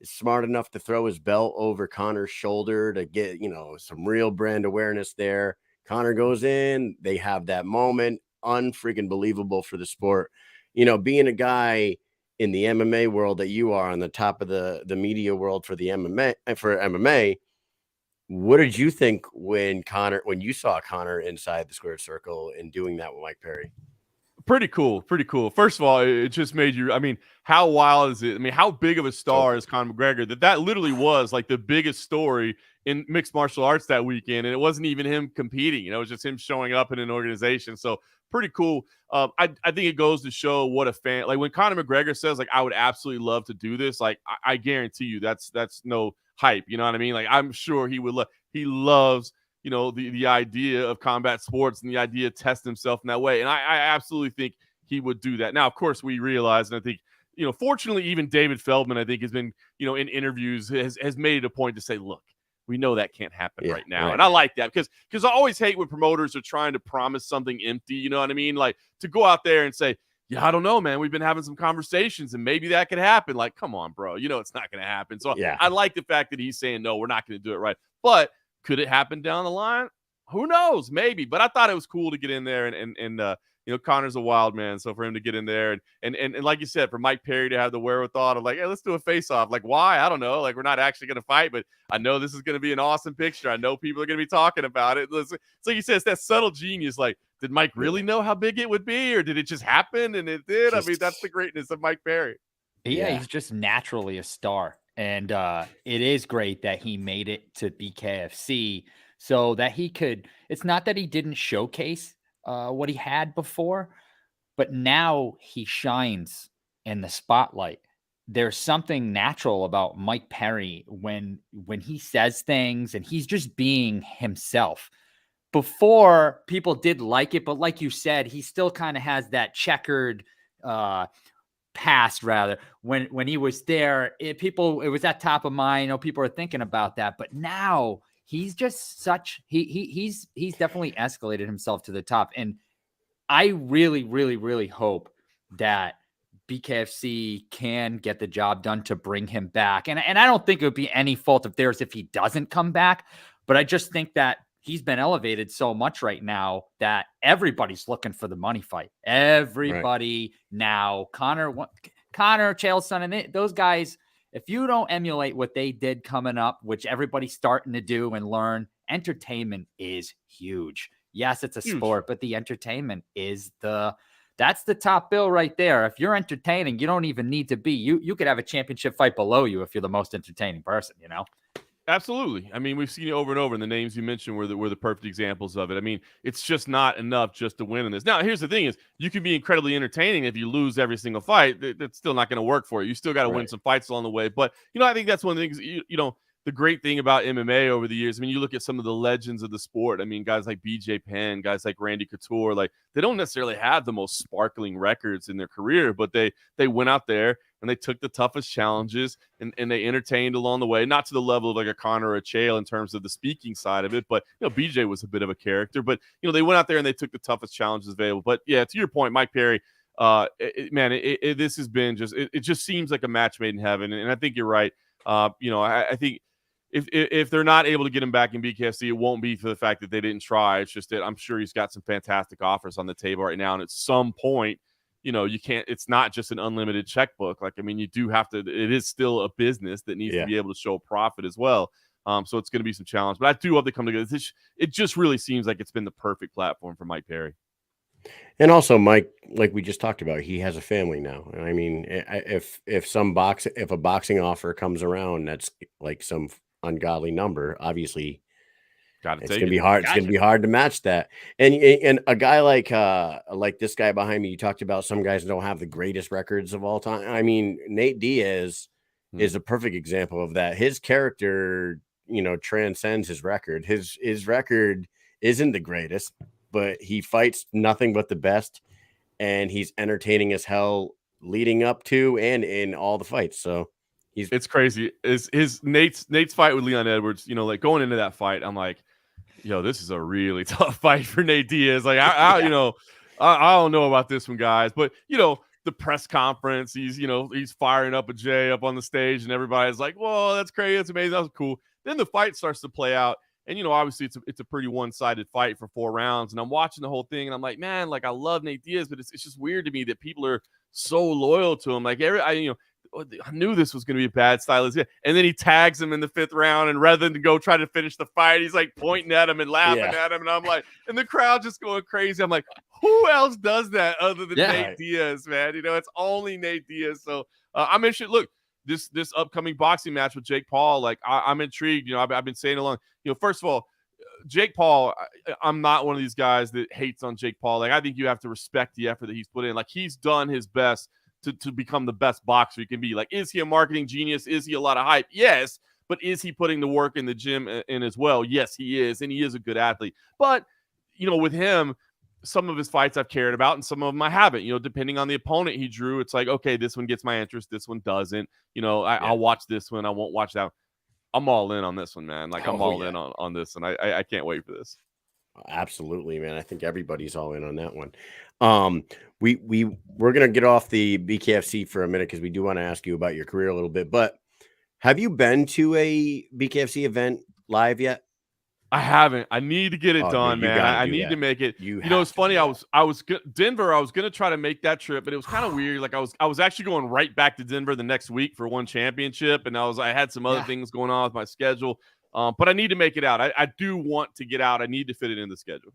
is smart enough to throw his belt over Connor's shoulder to get, some real brand awareness there. Connor goes in, they have that moment, unfreaking believable for the sport. Being a guy in the MMA world that you are on the top of the media world for the MMA, what did you think when you saw Connor inside the squared circle and doing that with Mike Perry? Pretty cool. First of all, it just made you. I mean, how wild is it? I mean, how big of a star is Conor McGregor that literally was like the biggest story in mixed martial arts that weekend, and it wasn't even him competing. It was just him showing up in an organization. So pretty cool. I think it goes to show what a fan, like when Conor McGregor says like I would absolutely love to do this. Like I guarantee you that's no hype. You know what I mean? Like I'm sure he would love. He loves the idea of combat sports and the idea of testing himself in that way. And I absolutely think he would do that. Now, of course, we realize, and I think, fortunately, even David Feldman, I think, has been, in interviews, has made it a point to say, look, we know that can't happen right now. Right. And I like that because I always hate when promoters are trying to promise something empty. You know what I mean? Like to go out there and say, yeah, I don't know, man. We've been having some conversations and maybe that could happen. Like, come on, bro. It's not going to happen. So I like the fact that he's saying, no, we're not going to do it right. But could it happen down the line? Who knows? Maybe. But I thought it was cool to get in there and Conor's a wild man. So for him to get in there and like you said, for Mike Perry to have the wherewithal of like, hey, let's do a face-off. Like, why? I don't know. Like, we're not actually going to fight, but I know this is going to be an awesome picture. I know people are going to be talking about it. So you said it's that subtle genius. Like, did Mike really know how big it would be, or did it just happen? And it did. I mean, that's the greatness of Mike Perry. Yeah, he's just naturally a star. And it is great that he made it to BKFC so that he could, it's not that he didn't showcase what he had before, but now he shines in the spotlight. There's something natural about Mike Perry when he says things and he's just being himself. Before, people did like it, but like you said, he still kind of has that checkered past, rather. When he was there, it was at top of mind. People are thinking about that, but now he's just such he's definitely escalated himself to the top. And I really, really, really hope that BKFC can get the job done to bring him back. And I don't think it would be any fault of theirs if he doesn't come back, but I just think that he's been elevated so much right now that everybody's looking for the money fight. Everybody now, Conor, Chaelson, and those guys, if you don't emulate what they did coming up, which everybody's starting to do and learn, entertainment is huge. Yes, it's a sport, but the entertainment is that's the top bill right there. If you're entertaining, you don't even need to be. You could have a championship fight below you if you're the most entertaining person, Absolutely. I mean, we've seen it over and over, and the names you mentioned were the perfect examples of it. I mean, it's just not enough just to win in this. Now, here's the thing is you can be incredibly entertaining. If you lose every single fight, that's still not going to work for you. You still got to win some fights along the way. But, I think that's one of the things, the great thing about MMA over the years. I mean, you look at some of the legends of the sport. I mean, guys like BJ Penn, guys like Randy Couture, like they don't necessarily have the most sparkling records in their career, but they went out there and they took the toughest challenges and they entertained along the way, not to the level of like a Conor or a Chael in terms of the speaking side of it, but BJ was a bit of a character, but they went out there and they took the toughest challenges available. But yeah, to your point, Mike Perry, this has been it just seems like a match made in heaven. And I think you're right. I think if they're not able to get him back in BKFC, it won't be for the fact that they didn't try. It's just that I'm sure he's got some fantastic offers on the table right now. And at some point, you can't, it's not just an unlimited checkbook. Like, I mean, you do have to, it is still a business that needs to be able to show profit as well. So it's going to be some challenge, but I do hope they come together. It just really seems like it's been the perfect platform for Mike Perry. And also, Mike, like we just talked about, he has a family now. And I mean, if a boxing offer comes around that's like some ungodly number, obviously it's gonna be hard. It's gonna be hard to match that. And a guy like this guy behind me, you talked about some guys don't have the greatest records of all time. I mean, Nate Diaz is a perfect example of that. His character, transcends his record. His record isn't the greatest, but he fights nothing but the best, and he's entertaining as hell leading up to and in all the fights. So it's crazy. Is Nate's fight with Leon Edwards, like going into that fight, I'm like, this is a really tough fight for Nate Diaz. Like, I don't know about this one, guys, but the press conference, he's firing up a Jay up on the stage, and everybody's like, "Whoa, that's crazy, that's amazing, that was cool." Then the fight starts to play out, and obviously it's a pretty one-sided fight for 4 rounds, and I'm watching the whole thing, and I'm like, man, like I love Nate Diaz, but it's just weird to me that people are so loyal to him. Like I knew this was going to be a bad stylist. And then he tags him in the 5th round. And rather than go try to finish the fight, he's like pointing at him and laughing at him. And I'm like, and the crowd just going crazy. I'm like, who else does that other than Yeah. Nate Diaz, man? You know, it's only Nate Diaz. So I'm interested. Look, this upcoming boxing match with Jake Paul, like I'm intrigued. You know, I've been saying along. You know, first of all, Jake Paul, I'm not one of these guys that hates on Jake Paul. Like, I think you have to respect the effort that he's put in. Like, he's done his best to become the best boxer he can be. Like, is he a marketing genius? Is he a lot of hype? Yes. But is he putting the work in the gym in as well? Yes, he is. And he is a good athlete. But, you know, with him, some of his fights I've cared about and some of them I haven't. You know, depending on the opponent he drew, it's like, okay, this one gets my interest. This one doesn't. You know, I'll watch this one. I won't watch that one. I'm all in on this one, man. Like, I'm all in on this, and I can't wait for this. Absolutely, man. I think everybody's all in on that one. We're gonna get off the BKFC for a minute because we do want to ask you about your career a little bit. But have you been to a BKFC event live yet? I haven't. I need to get it done, man. I need to make it. You know, it's funny. I was Denver. I was gonna try to make that trip, but it was kind of weird. Like I was actually going right back to Denver the next week for one championship, and I had some other things going on with my schedule. But I need to make it out. I do want to get out. I need to fit it in the schedule.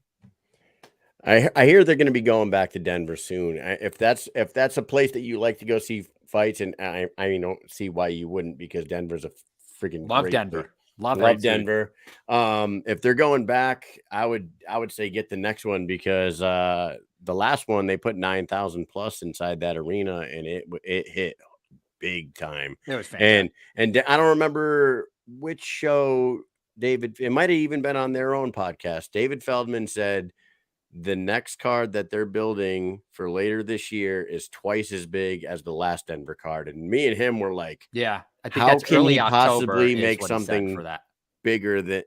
I hear they're going to be going back to Denver soon. If that's a place that you like to go see fights, and I don't see why you wouldn't, because Denver's a freaking love great Denver. place. Love Denver. If they're going back, I would say get the next one, because the last one they put 9,000 plus inside that arena, and it hit big time. It was fantastic. And I don't remember which show it might have even been on their own podcast. David Feldman said the next card that they're building for later this year is twice as big as the last Denver card. And me and him were like, yeah, I think how that's can early he October possibly make something for that bigger than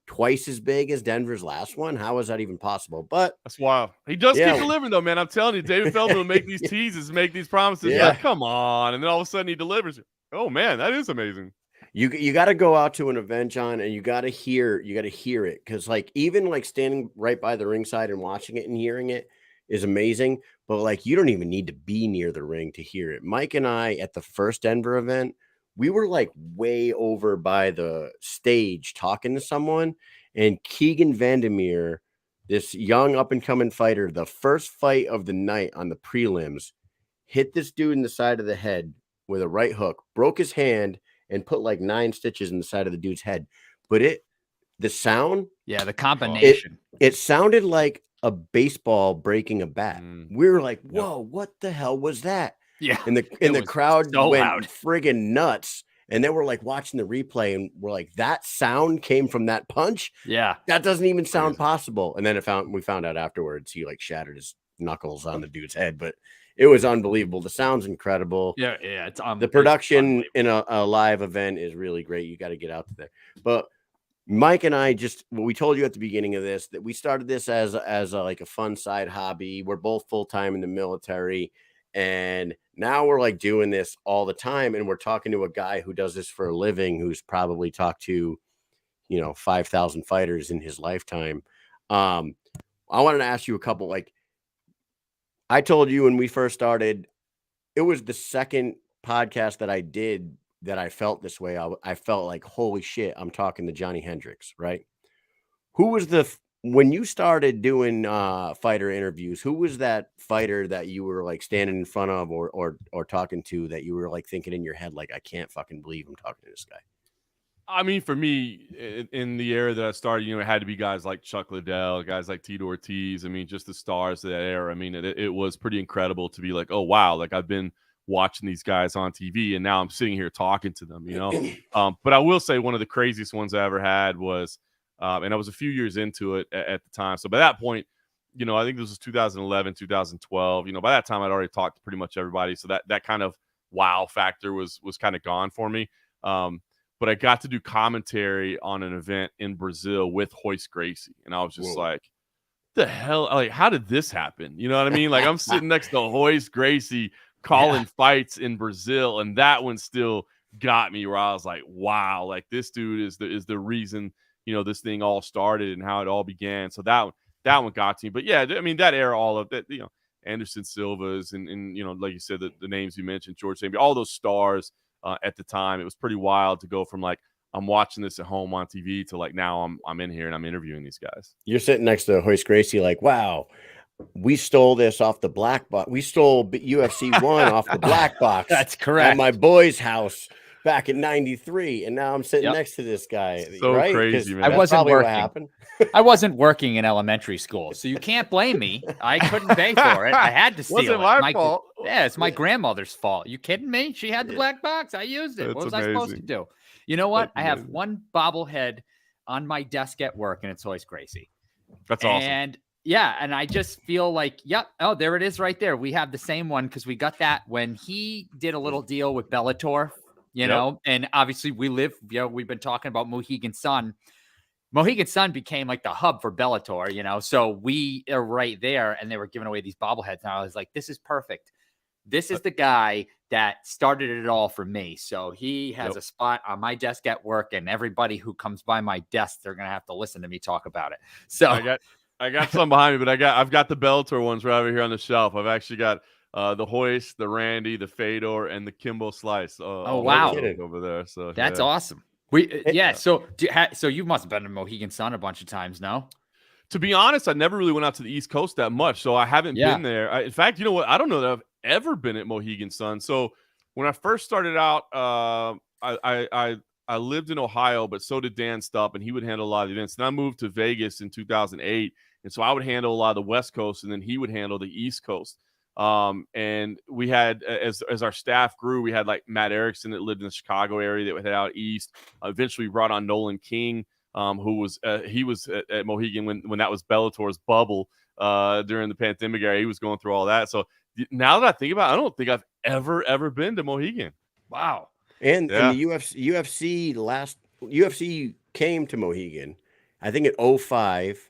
twice as big as Denver's last one? How is that even possible? But that's wild. He does keep delivering, though, man. I'm telling you, David Feldman will make these teases, make these promises. Like, come on. And then all of a sudden he delivers. Oh, man, that is amazing. You got to go out to an event, John, and you got to hear it, because like even like standing right by the ringside and watching it and hearing it is amazing. But like you don't even need to be near the ring to hear it. Mike and I at the first Denver event, we were like way over by the stage talking to someone, and Keegan Vandermeer, this young up and coming fighter, the first fight of the night on the prelims, hit this dude in the side of the head with a right hook, broke his hand, and put like 9 stitches in the side of the dude's head. But the sound, the combination, it sounded like a baseball breaking a bat. We were like, whoa, what the hell was that? Yeah. And the crowd went friggin' nuts. And then we're like watching the replay, and we're like, that sound came from that punch? Yeah. That doesn't even sound possible. And then we found out afterwards he like shattered his knuckles on the dude's head, but it was unbelievable. The sound's incredible. Yeah, it's the production in a live event is really great. You got to get out there. But Mike and I we told you at the beginning of this that we started this as like a fun side hobby. We're both full-time in the military, and now we're like doing this all the time, and we're talking to a guy who does this for a living, who's probably talked to 5,000 fighters in his lifetime. I wanted to ask you a couple, like, I told you when we first started, it was the second podcast that I did that I felt this way. I felt like, holy shit, I'm talking to Johnny Hendricks, right? Who was when you started doing fighter interviews, who was that fighter that you were like standing in front of or talking to that you were like thinking in your head, like, I can't fucking believe I'm talking to this guy? I mean, for me, in the era that I started, it had to be guys like Chuck Liddell, guys like Tito Ortiz. I mean, just the stars of that era. I mean, it was pretty incredible to be like, oh, wow, like I've been watching these guys on TV, and now I'm sitting here talking to them, But I will say one of the craziest ones I ever had was, and I was a few years into it at the time. So by that point, I think this was 2011, 2012. By that time, I'd already talked to pretty much everybody. So that kind of wow factor was kind of gone for me. But I got to do commentary on an event in Brazil with Royce Gracie. And I was just like, the hell? Like, how did this happen? You know what I mean? Like, I'm sitting next to Royce Gracie calling fights in Brazil. And that one still got me, where I was like, wow, like this dude is the reason, this thing all started and how it all began. So that one got to me. But yeah, I mean, that era, all of that, Anderson Silva's and like you said, the names you mentioned, George St. all those stars. At the time, it was pretty wild to go from like I'm watching this at home on TV to like now I'm in here and I'm interviewing these guys. You're sitting next to Royce Gracie, like, wow, we stole this off the black box. We stole UFC 1 off the black box. That's correct. At my boy's house back in '93, and now I'm sitting Yep. next to this guy. So right? crazy, man. I That's wasn't probably what working. happened. I wasn't working in elementary school, so you can't blame me. I couldn't pay for it. I had to steal Wasn't it. my fault. Yeah, it's my grandmother's fault. You kidding me? She had the black box. I used it. That's What was I supposed to amazing. do? You know what? That's I have amazing. one bobblehead on my desk at work, and it's always Gracie. That's awesome. And yeah, and I just feel like, yep. Oh, there it is right there. We have the same one because we got that when he did a little deal with Bellator, you know, and obviously we've been talking about Mohegan Sun. Mohegan Sun became like the hub for Bellator, you know, so we are right there, and they were giving away these bobbleheads. And I was like, this is perfect. This is the guy that started it all for me. So he has a spot on my desk at work, and everybody who comes by my desk, they're going to have to listen to me talk about it. So I got some behind me, but I've got the Bellator ones right over here on the shelf. I've actually got the Hoist, the Randy, the Fedor, and the Kimbo Slice. Wow. Over there. So that's yeah. awesome. So you must have been to Mohegan Sun a bunch of times, no? To be honest, I never really went out to the East Coast that much, so I haven't been there. In fact, you know what? I don't know that I've ever been at Mohegan Sun. So when I first started out, I lived in Ohio, but so did Dan Stupp, and he would handle a lot of events. And I moved to Vegas in 2008, and so I would handle a lot of the West Coast, and then he would handle the East Coast. And we had, as our staff grew, we had like Matt Erickson that lived in the Chicago area that would head out east. Eventually, we brought on Nolan King, who was he was at Mohegan when that was Bellator's bubble during the pandemic era. He was going through all that. So now that I think about it, I don't think I've ever been to Mohegan. Wow. And the UFC came to Mohegan, I think in 05.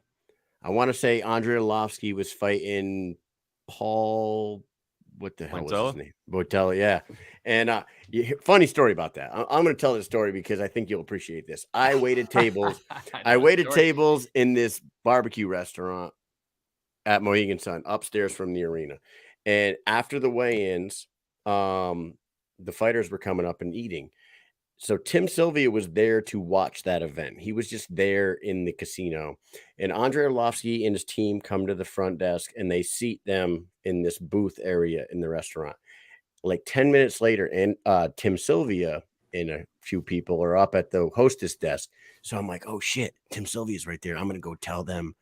I want to say Andrei Arlovsky was fighting Paul, what the hell was his name? Botello, yeah. And funny story about that. I'm going to tell this story because I think you'll appreciate this. I waited tables. I waited tables in this barbecue restaurant at Mohegan Sun, upstairs from the arena. And after the weigh-ins, the fighters were coming up and eating. So Tim Sylvia was there to watch that event. He was just there in the casino. And Andrei Arlovsky and his team come to the front desk, and they seat them in this booth area in the restaurant. Like 10 minutes later, and Tim Sylvia and a few people are up at the hostess desk. So I'm like, oh, shit, Tim Sylvia's right there. I'm going to go tell them.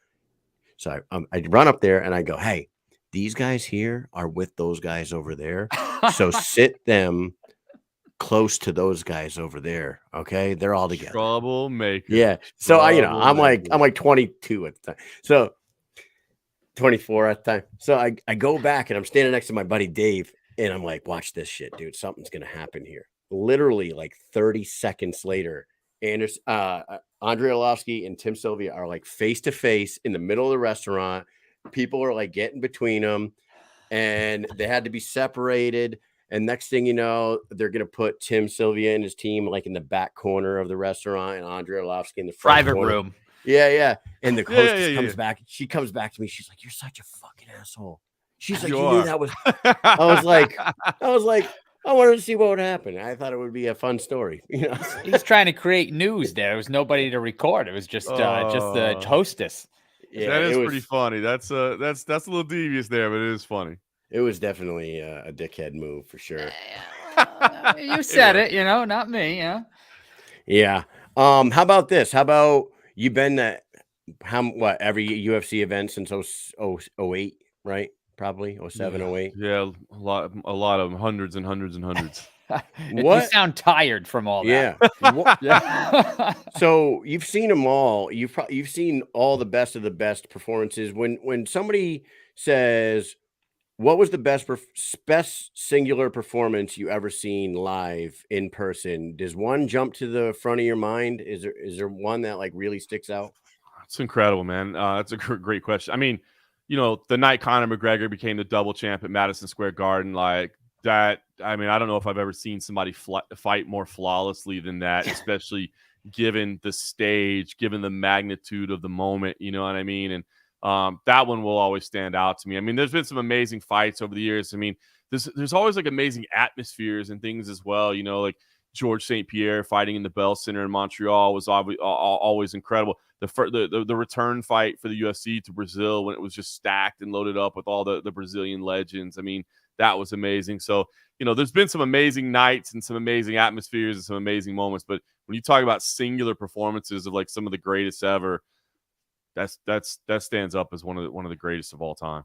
So I run up there, and I go, hey, these guys here are with those guys over there. So sit them close to those guys over there. Okay. They're all together. Troublemaker. Yeah. So I'm like 22 at the time. So 24 at the time. So I go back and I'm standing next to my buddy Dave, and I'm like, watch this shit, dude. Something's going to happen here. Literally like 30 seconds later, Andrei Arlovsky and Tim Sylvia are like face to face in the middle of the restaurant. People are like getting between them, and they had to be separated. And next thing you know, they're going to put Tim Sylvia and his team like in the back corner of the restaurant, and Andrei Arlovsky in the front private corner. room. Yeah. And the hostess comes back. She comes back to me. She's like, you're such a fucking asshole. She's like, you knew that was. I was like, I wanted to see what would happen. I thought it would be a fun story. You know, he's trying to create news. There was nobody to record. It was just the hostess. Yeah, that is pretty funny. That's a little devious there, but it is funny. It was definitely a dickhead move for sure. You said it, you know, not me. Yeah. Yeah. How about this? How about you been at every UFC event since 08, right? Probably 07, 08. Yeah, a lot of them, hundreds and hundreds and hundreds. You sound tired from all that. Yeah. So you've seen them all. You've seen all the best of the best performances. When somebody says, what was the best singular performance you ever seen live in person? Does one jump to the front of your mind? Is there one that like really sticks out? It's incredible, man. That's a great question. I mean, you know, the night Conor McGregor became the double champ at Madison Square Garden, like that. I mean, I don't know if I've ever seen somebody fight more flawlessly than that, especially given the stage, given the magnitude of the moment. You know what I mean? And that one will always stand out to me. I mean, there's been some amazing fights over the years. I mean, there's always like amazing atmospheres and things as well. You know, like George St. Pierre fighting in the Bell Center in Montreal was always incredible. The return fight for the UFC to Brazil when it was just stacked and loaded up with all the Brazilian legends. I mean, that was amazing. So, there's been some amazing nights and some amazing atmospheres and some amazing moments. But when you talk about singular performances of like some of the greatest ever, that stands up as one of the greatest of all time.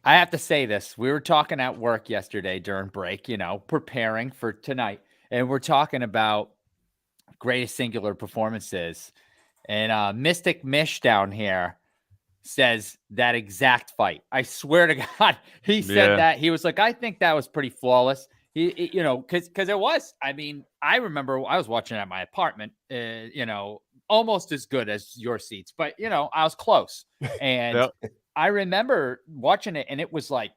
I have to say this. We were talking at work yesterday during break, preparing for tonight, and we're talking about greatest singular performances. And Mystic Mish down here says that exact fight. I swear to God, he said that. He was like, I think that was pretty flawless. Because it was. I mean, I remember I was watching at my apartment, almost as good as your seats, but I was close. And I remember watching it, and it was like,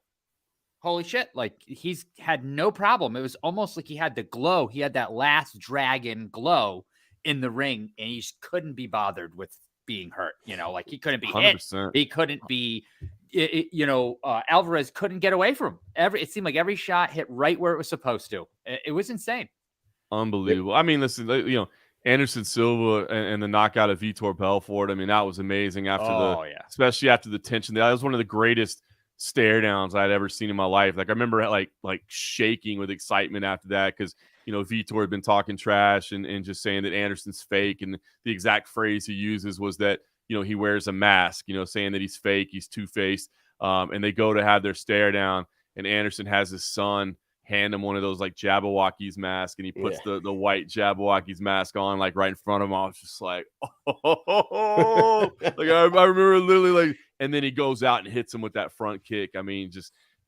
holy shit, like he's had no problem. It was almost like he had the glow. He had that last dragon glow in the ring, and he just couldn't be bothered with being hurt. Like he couldn't be 100%. hit. He couldn't be, Alvarez couldn't get away from him. It seemed like every shot hit right where it was supposed to. It was insane. Unbelievable. I mean, listen, Anderson Silva and the knockout of Vitor Belfort. I mean, that was amazing especially after the tension. That was one of the greatest stare downs I'd ever seen in my life. Like I remember like shaking with excitement after that because Vitor had been talking trash and just saying that Anderson's fake, and the exact phrase he uses was that he wears a mask, saying that he's fake, he's two-faced, and they go to have their stare down, and Anderson has his son hand him one of those like Jabberwocky's mask, and he puts the white Jabberwocky's mask on like right in front of him. I was just like, oh, like I remember literally like, and then he goes out and hits him with that front kick. I mean,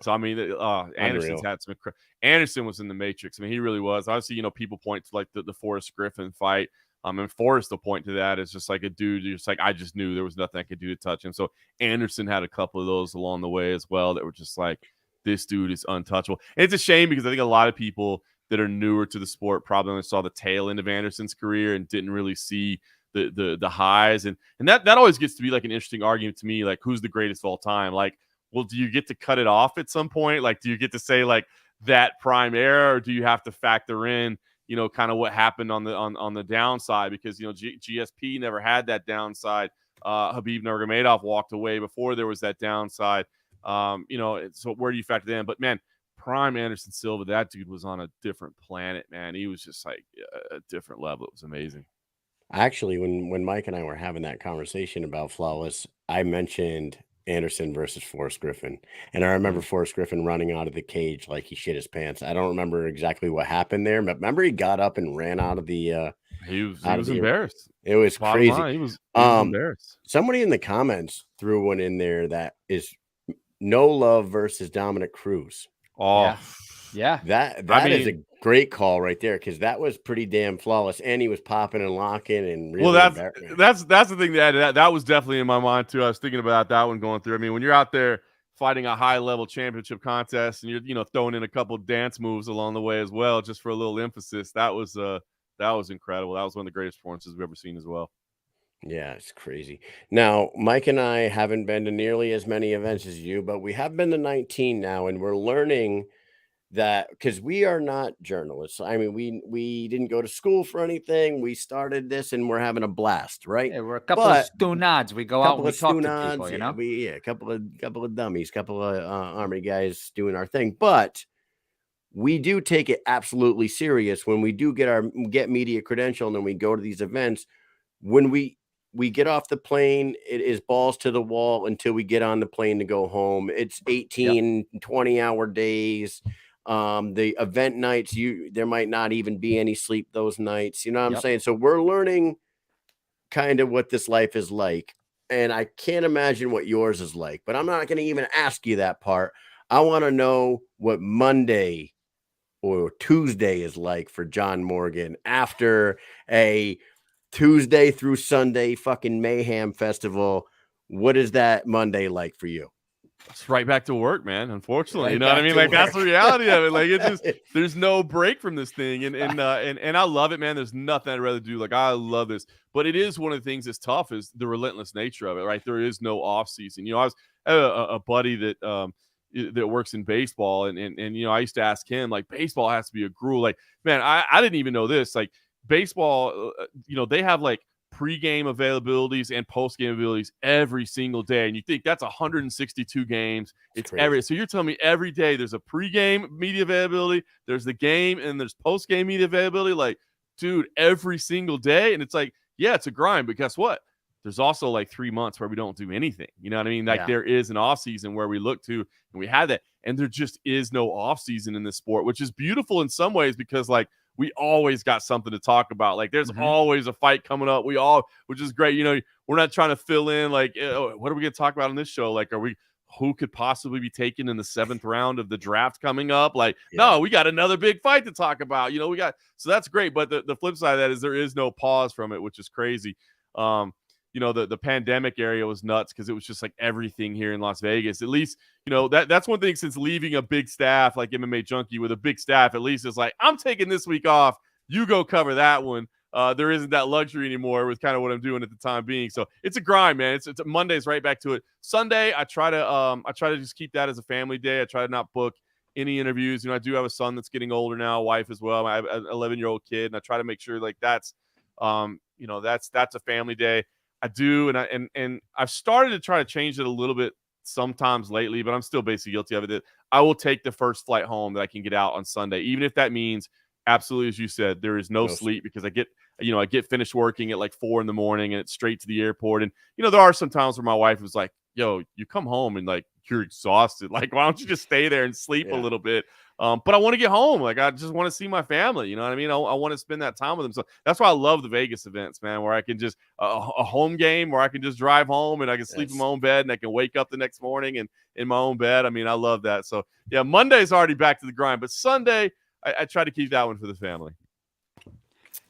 Anderson's had some. Anderson was in the Matrix. I mean, he really was. Obviously, people point to like the Forrest Griffin fight. And Forrest will point to that as just like a dude. Just like I just knew there was nothing I could do to touch him. So Anderson had a couple of those along the way as well that were just like, this dude is untouchable. And it's a shame because I think a lot of people that are newer to the sport probably only saw the tail end of Anderson's career and didn't really see the highs. And that always gets to be like an interesting argument to me, like who's the greatest of all time? Like, well, do you get to cut it off at some point? Like, do you get to say like that prime era, or do you have to factor in, kind of what happened on the downside? Because, GSP never had that downside. Khabib Nurmagomedov walked away before there was that downside. So where do you factor that in? But man, prime Anderson Silva, that dude was on a different planet, man. He was just like a different level. It was amazing. Actually, when Mike and I were having that conversation about Flawless, I mentioned Anderson versus Forrest Griffin. And I remember Forrest Griffin running out of the cage like he shit his pants. I don't remember exactly what happened there, but remember he got up and ran out of the he was embarrassed. It was crazy. He was embarrassed. Somebody in the comments threw one in there that is No Love versus Dominic Cruz. Oh, yeah. That is a great call right there, because that was pretty damn flawless, and he was popping and locking and really. Well, that's the thing that was definitely in my mind too. I was thinking about that one going through. I mean, when you're out there fighting a high level championship contest and you're throwing in a couple dance moves along the way as well, just for a little emphasis, that was incredible. That was one of the greatest performances we've ever seen as well. Yeah, it's crazy. Now, Mike and I haven't been to nearly as many events as you, but we have been to 19 now, and we're learning that because we are not journalists. I mean, we didn't go to school for anything. We started this and we're having a blast, right? Yeah, we're a couple of stunads. We go out and we talk to people, a couple of dummies, couple of army guys doing our thing. But we do take it absolutely serious when we do get media credential, and then we go to these events. When we get off the plane, it is balls to the wall until we get on the plane to go home. It's 18, 20-hour days. The event nights, there might not even be any sleep those nights. You know what I'm saying? So we're learning kind of what this life is like. And I can't imagine what yours is like, but I'm not going to even ask you that part. I want to know what Monday or Tuesday is like for John Morgan after a Tuesday through Sunday fucking mayhem festival. What is that Monday like for you? It's right back to work, man. Unfortunately, you know what I mean? Like that's the reality of it. Like it just, there's no break from this thing. And I love it, man. There's nothing I'd rather do. Like I love this, but it is one of the things that's tough is the relentless nature of it, right? There is no off season. I was a buddy that, that works in baseball. And I used to ask him, like, baseball has to be a gruel. Like, man, I didn't even know this. Like, baseball, they have like pre-game availabilities and post-game availabilities every single day. And you think that's 162 games. It's so you're telling me every day there's a pre-game media availability, there's the game, and there's post-game media availability. Like, dude, every single day. And it's like, yeah, it's a grind, but guess what? There's also like 3 months where we don't do anything. You know what I mean? Like, there is an off season where we look to, and we had that. And there just is no off season in this sport, which is beautiful in some ways, because like, we always got something to talk about. Like, there's always a fight coming up. Which is great. We're not trying to fill in like, what are we going to talk about on this show? Like, who could possibly be taken in the 7th round of the draft coming up? Like, no, we got another big fight to talk about. So that's great. But the flip side of that is there is no pause from it, which is crazy. The pandemic area was nuts because it was just like everything here in Las Vegas. At least, that's one thing since leaving a big staff like MMA Junkie with a big staff, at least it's like, I'm taking this week off. You go cover that one. There isn't that luxury anymore with kind of what I'm doing at the time being. So it's a grind, man. It's Monday's right back to it. Sunday, I try to just keep that as a family day. I try to not book any interviews. I do have a son that's getting older now, a wife as well. I have an 11-year-old kid, and I try to make sure like that's a family day. I do, and I've started to try to change it a little bit sometimes lately, but I'm still basically guilty of it. I will take the first flight home that I can get out on Sunday, even if that means absolutely, as you said, there is no sleep, because I get finished working at like 4 a.m. and it's straight to the airport. And there are some times where my wife was like, yo, you come home and like you're exhausted. Like, why don't you just stay there and sleep a little bit? But I want to get home. Like, I just want to see my family. You know what I mean? I want to spend that time with them. So that's why I love the Vegas events, man, where I can just a home game where I can just drive home and I can sleep in my own bed and I can wake up the next morning and in my own bed. I mean, I love that. So yeah, Monday's already back to the grind, but Sunday I try to keep that one for the family.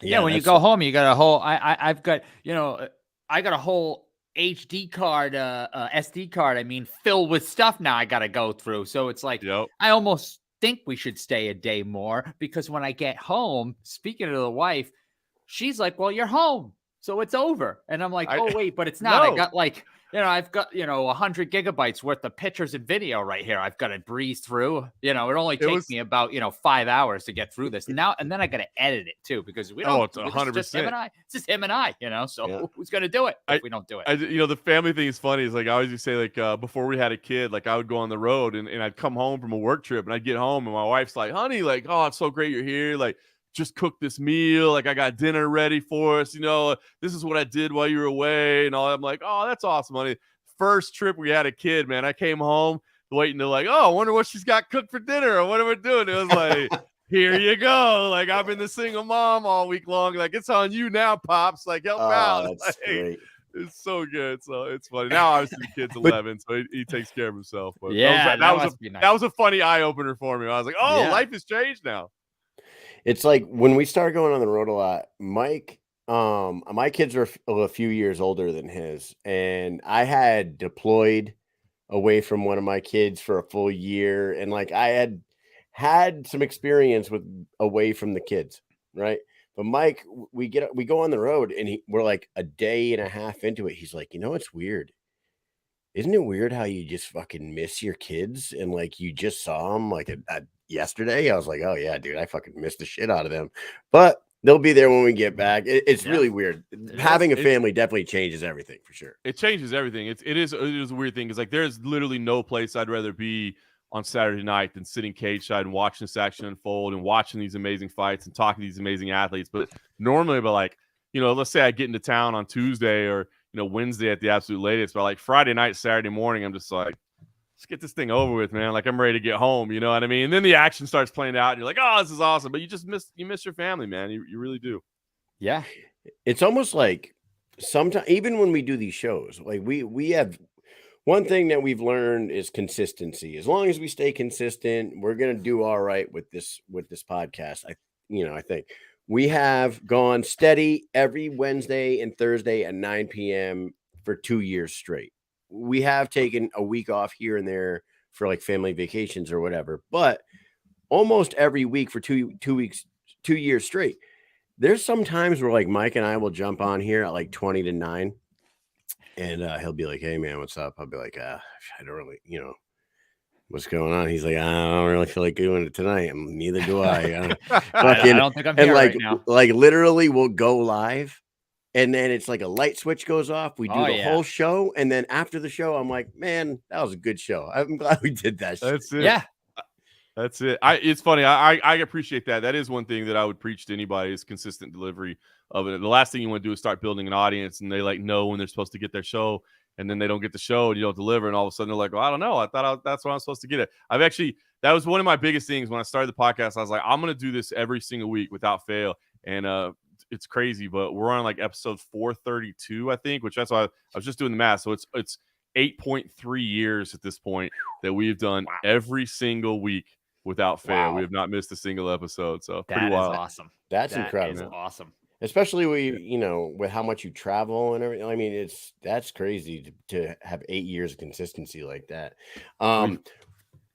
Yeah, when you go home, you got a whole. I've got I got a whole HD card, SD card. I mean, filled with stuff now I got to go through. So it's like I almost think we should stay a day more, because when I get home, speaking to the wife, she's like, "Well, you're home, so it's over." And I'm like, "Oh wait, but it's not." No. I got like. I've got, 100 gigabytes worth of pictures and video right here. I've got to breeze through. It only takes me about, 5 hours to get through this. Now, and then I got to edit it too, because we don't. It's 100%. It's just him and I, So who's going to do it if we don't do it? The family thing is funny. Is like I always used to say, like before we had a kid, like I would go on the road and I'd come home from a work trip and I'd get home and my wife's like, "Honey, like, oh, it's so great you're here. Like, just cook this meal. Like, I got dinner ready for us. This is what I did while you were away and all." I'm like, "Oh, that's awesome, honey." First trip we had a kid, man. I came home waiting to like, "Oh, I wonder what she's got cooked for dinner or what are we doing?" It was like, "Here you go." Like, I've been the single mom all week long. Like, it's on you now, Pops. Like, help out. That's great. It's so good. So it's funny. Now obviously the kid's 11, so he takes care of himself. But that was a funny eye opener for me. I was like, "Oh, life has changed now." It's like when we started going on the road a lot, Mike, my kids are a few years older than his, and I had deployed away from one of my kids for a full year, and like I had some experience with away from the kids, right? But Mike, we go on the road, and we're like a day and a half into it. He's like, "It's weird. Isn't it weird how you just fucking miss your kids and like you just saw them like yesterday?" I was like, "Oh yeah, dude, I fucking missed the shit out of them," but they'll be there when we get back. It's really weird. Having a family definitely changes everything for sure. It changes everything. It is a weird thing. Because like there's literally no place I'd rather be on Saturday night than sitting cage side and watching this action unfold and watching these amazing fights and talking to these amazing athletes. But normally, like, let's say I get into town on Tuesday or Wednesday at the absolute latest, but like Friday night, Saturday morning, I'm just like, let's get this thing over with, man. Like, I'm ready to get home. You know what I mean? And then the action starts playing out and you're like, "Oh, this is awesome." But you miss your family, man. You really do. Yeah. It's almost like sometimes, even when we do these shows, like we have one thing that we've learned is consistency. As long as we stay consistent, we're going to do all right with this podcast. I think we have gone steady every Wednesday and Thursday at 9 p.m. for 2 years straight. We have taken a week off here and there for like family vacations or whatever, but almost every week for 2 weeks, 2 years straight. There's some times where like Mike and I will jump on here at like 20 to 9 and he'll be like, "Hey man, what's up?" I'll be like, "I don't really, what's going on? He's like, I don't really feel like doing it tonight. Neither do I. I don't think I'm and here like, right now. like literally we'll go live and then it's like a light switch goes off. We do the whole show. And then after the show, I'm like, man, that was a good show. I'm glad we did that. That's it. Yeah. That's it. It's funny. I appreciate that. That is one thing that I would preach to anybody is consistent delivery of it. The last thing you want to do is start building an audience and they like know when they're supposed to get their show and then they don't get the show and you don't deliver. And all of a sudden they're like, well, I don't know. I thought that's what I'm supposed to get it. That was one of my biggest things when I started the podcast. I was like, I'm going to do this every single week without fail. And it's crazy, but we're on like episode 432, I think, which that's why I was just doing the math. So it's 8.3 years at this point that we've done every single week without fail. We have not missed a single episode. So pretty wild. That is awesome. That's incredible. Is awesome. Especially with how much you travel and everything. I mean, that's crazy to have 8 years of consistency like that.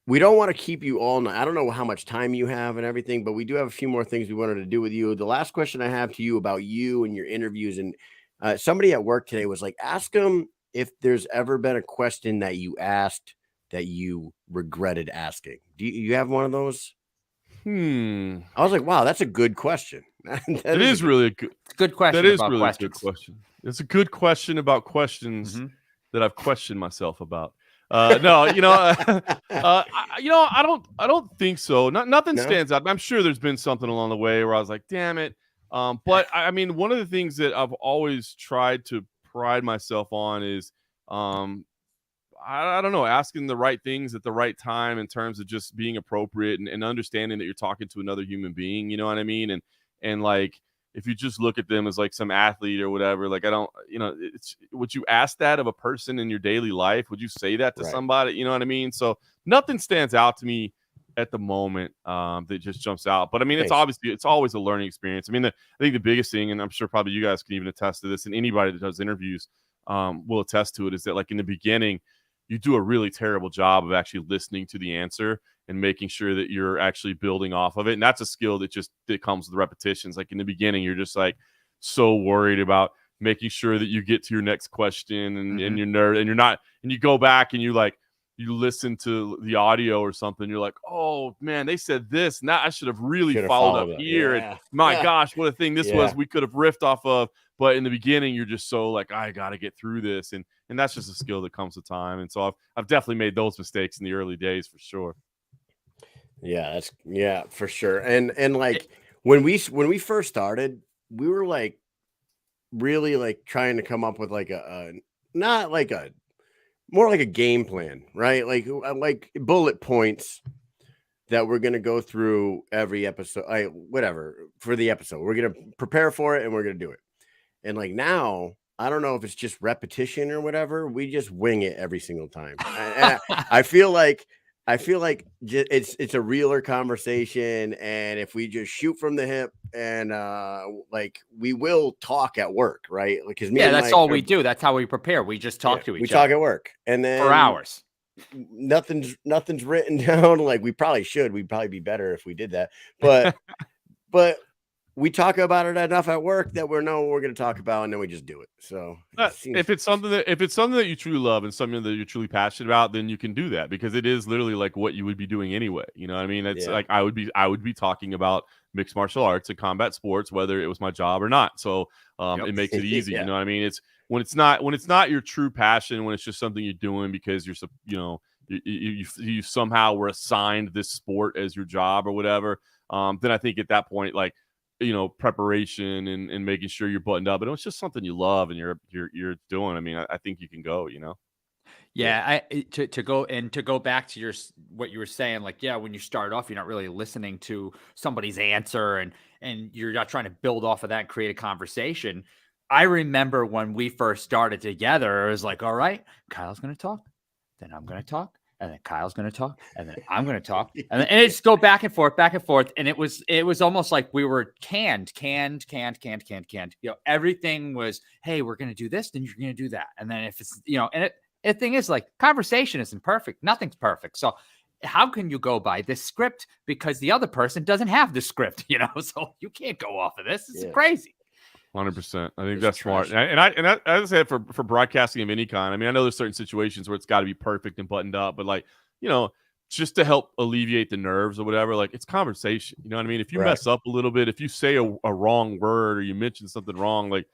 We don't want to keep you all night. I don't know how much time you have and everything, but we do have a few more things we wanted to do with you. The last question I have to you about you and your interviews, and somebody at work today was like, ask them if there's ever been a question that you asked that you regretted asking. Do you have one of those? I was like, wow, that's a good question. It is really a good question. That is really a good question. It's a good question about questions that I've questioned myself about. No, I don't think so. Nothing stands out. I'm sure there's been something along the way where I was like, damn it. But I mean, one of the things that I've always tried to pride myself on is, I don't know, asking the right things at the right time in terms of just being appropriate and understanding that you're talking to another human being, you know what I mean? And like, if you just look at them as like some athlete or whatever, like would you ask that of a person in your daily life? Would you say that to somebody? You know what I mean? So nothing stands out to me at the moment that just jumps out. But I mean, it's always a learning experience. I mean, I think the biggest thing, and I'm sure probably you guys can even attest to this, and anybody that does interviews will attest to it, is that like in the beginning, you do a really terrible job of actually listening to the answer and making sure that you're actually building off of it. And that's a skill that comes with repetitions. Like in the beginning, you're just like so worried about making sure that you get to your next question and you're nerd and you're not, and you go back and you listen to the audio or something. You're like, oh man, they said this. Now I should have really followed up here. Yeah. And my gosh, what a thing this was. We could have riffed off of. But in the beginning, you're just so like, I got to get through this. And that's just a skill that comes with time. And so I've definitely made those mistakes in the early days for sure. Yeah, for sure. And like when we first started, we were like really like trying to come up with like more like a game plan, right? Like bullet points that we're going to go through every episode, whatever for the episode. We're going to prepare for it and we're going to do it. And like now, I don't know if it's just repetition or whatever. We just wing it every single time. And I feel like it's a realer conversation. And if we just shoot from the hip and like we will talk at work, right? Because that's all we do. That's how we prepare. We just talk to each other. We talk at work and then for hours. Nothing's written down. Like we probably should. We'd probably be better if we did that. But we talk about it enough at work that we're going to talk about, and then we just do it. So if it's something that you truly love and something that you're truly passionate about, then you can do that because it is literally like what you would be doing anyway. You know what I mean? It's like I would be talking about mixed martial arts and combat sports, whether it was my job or not. So it makes it easy. You know what I mean? It's when it's not your true passion, when it's just something you're doing because you somehow were assigned this sport as your job or whatever. Then I think at that point, like, preparation and making sure you're buttoned up, and it's just something you love and you're doing. I mean, I think you can go, Yeah. To go back to what you were saying, like, when you start off, you're not really listening to somebody's answer and you're not trying to build off of that and create a conversation. I remember when we first started together, it was like, all right, Kyle's going to talk, then I'm going to talk. And then Kyle's going to talk, and then I'm going to talk, and it's go back and forth. And it was almost like we were canned. Everything was, hey, we're going to do this, then you're going to do that. And then if it's, and the thing is, like, conversation isn't perfect. Nothing's perfect. So how can you go by this script because the other person doesn't have the script, so you can't go off of this. It's crazy. 100%. I think that's smart. And as I said, for broadcasting of any kind, I mean, I know there's certain situations where it's got to be perfect and buttoned up, but like, just to help alleviate the nerves or whatever. Like, it's conversation. You know what I mean? If you Right. mess up a little bit, if you say a wrong word or you mention something wrong, like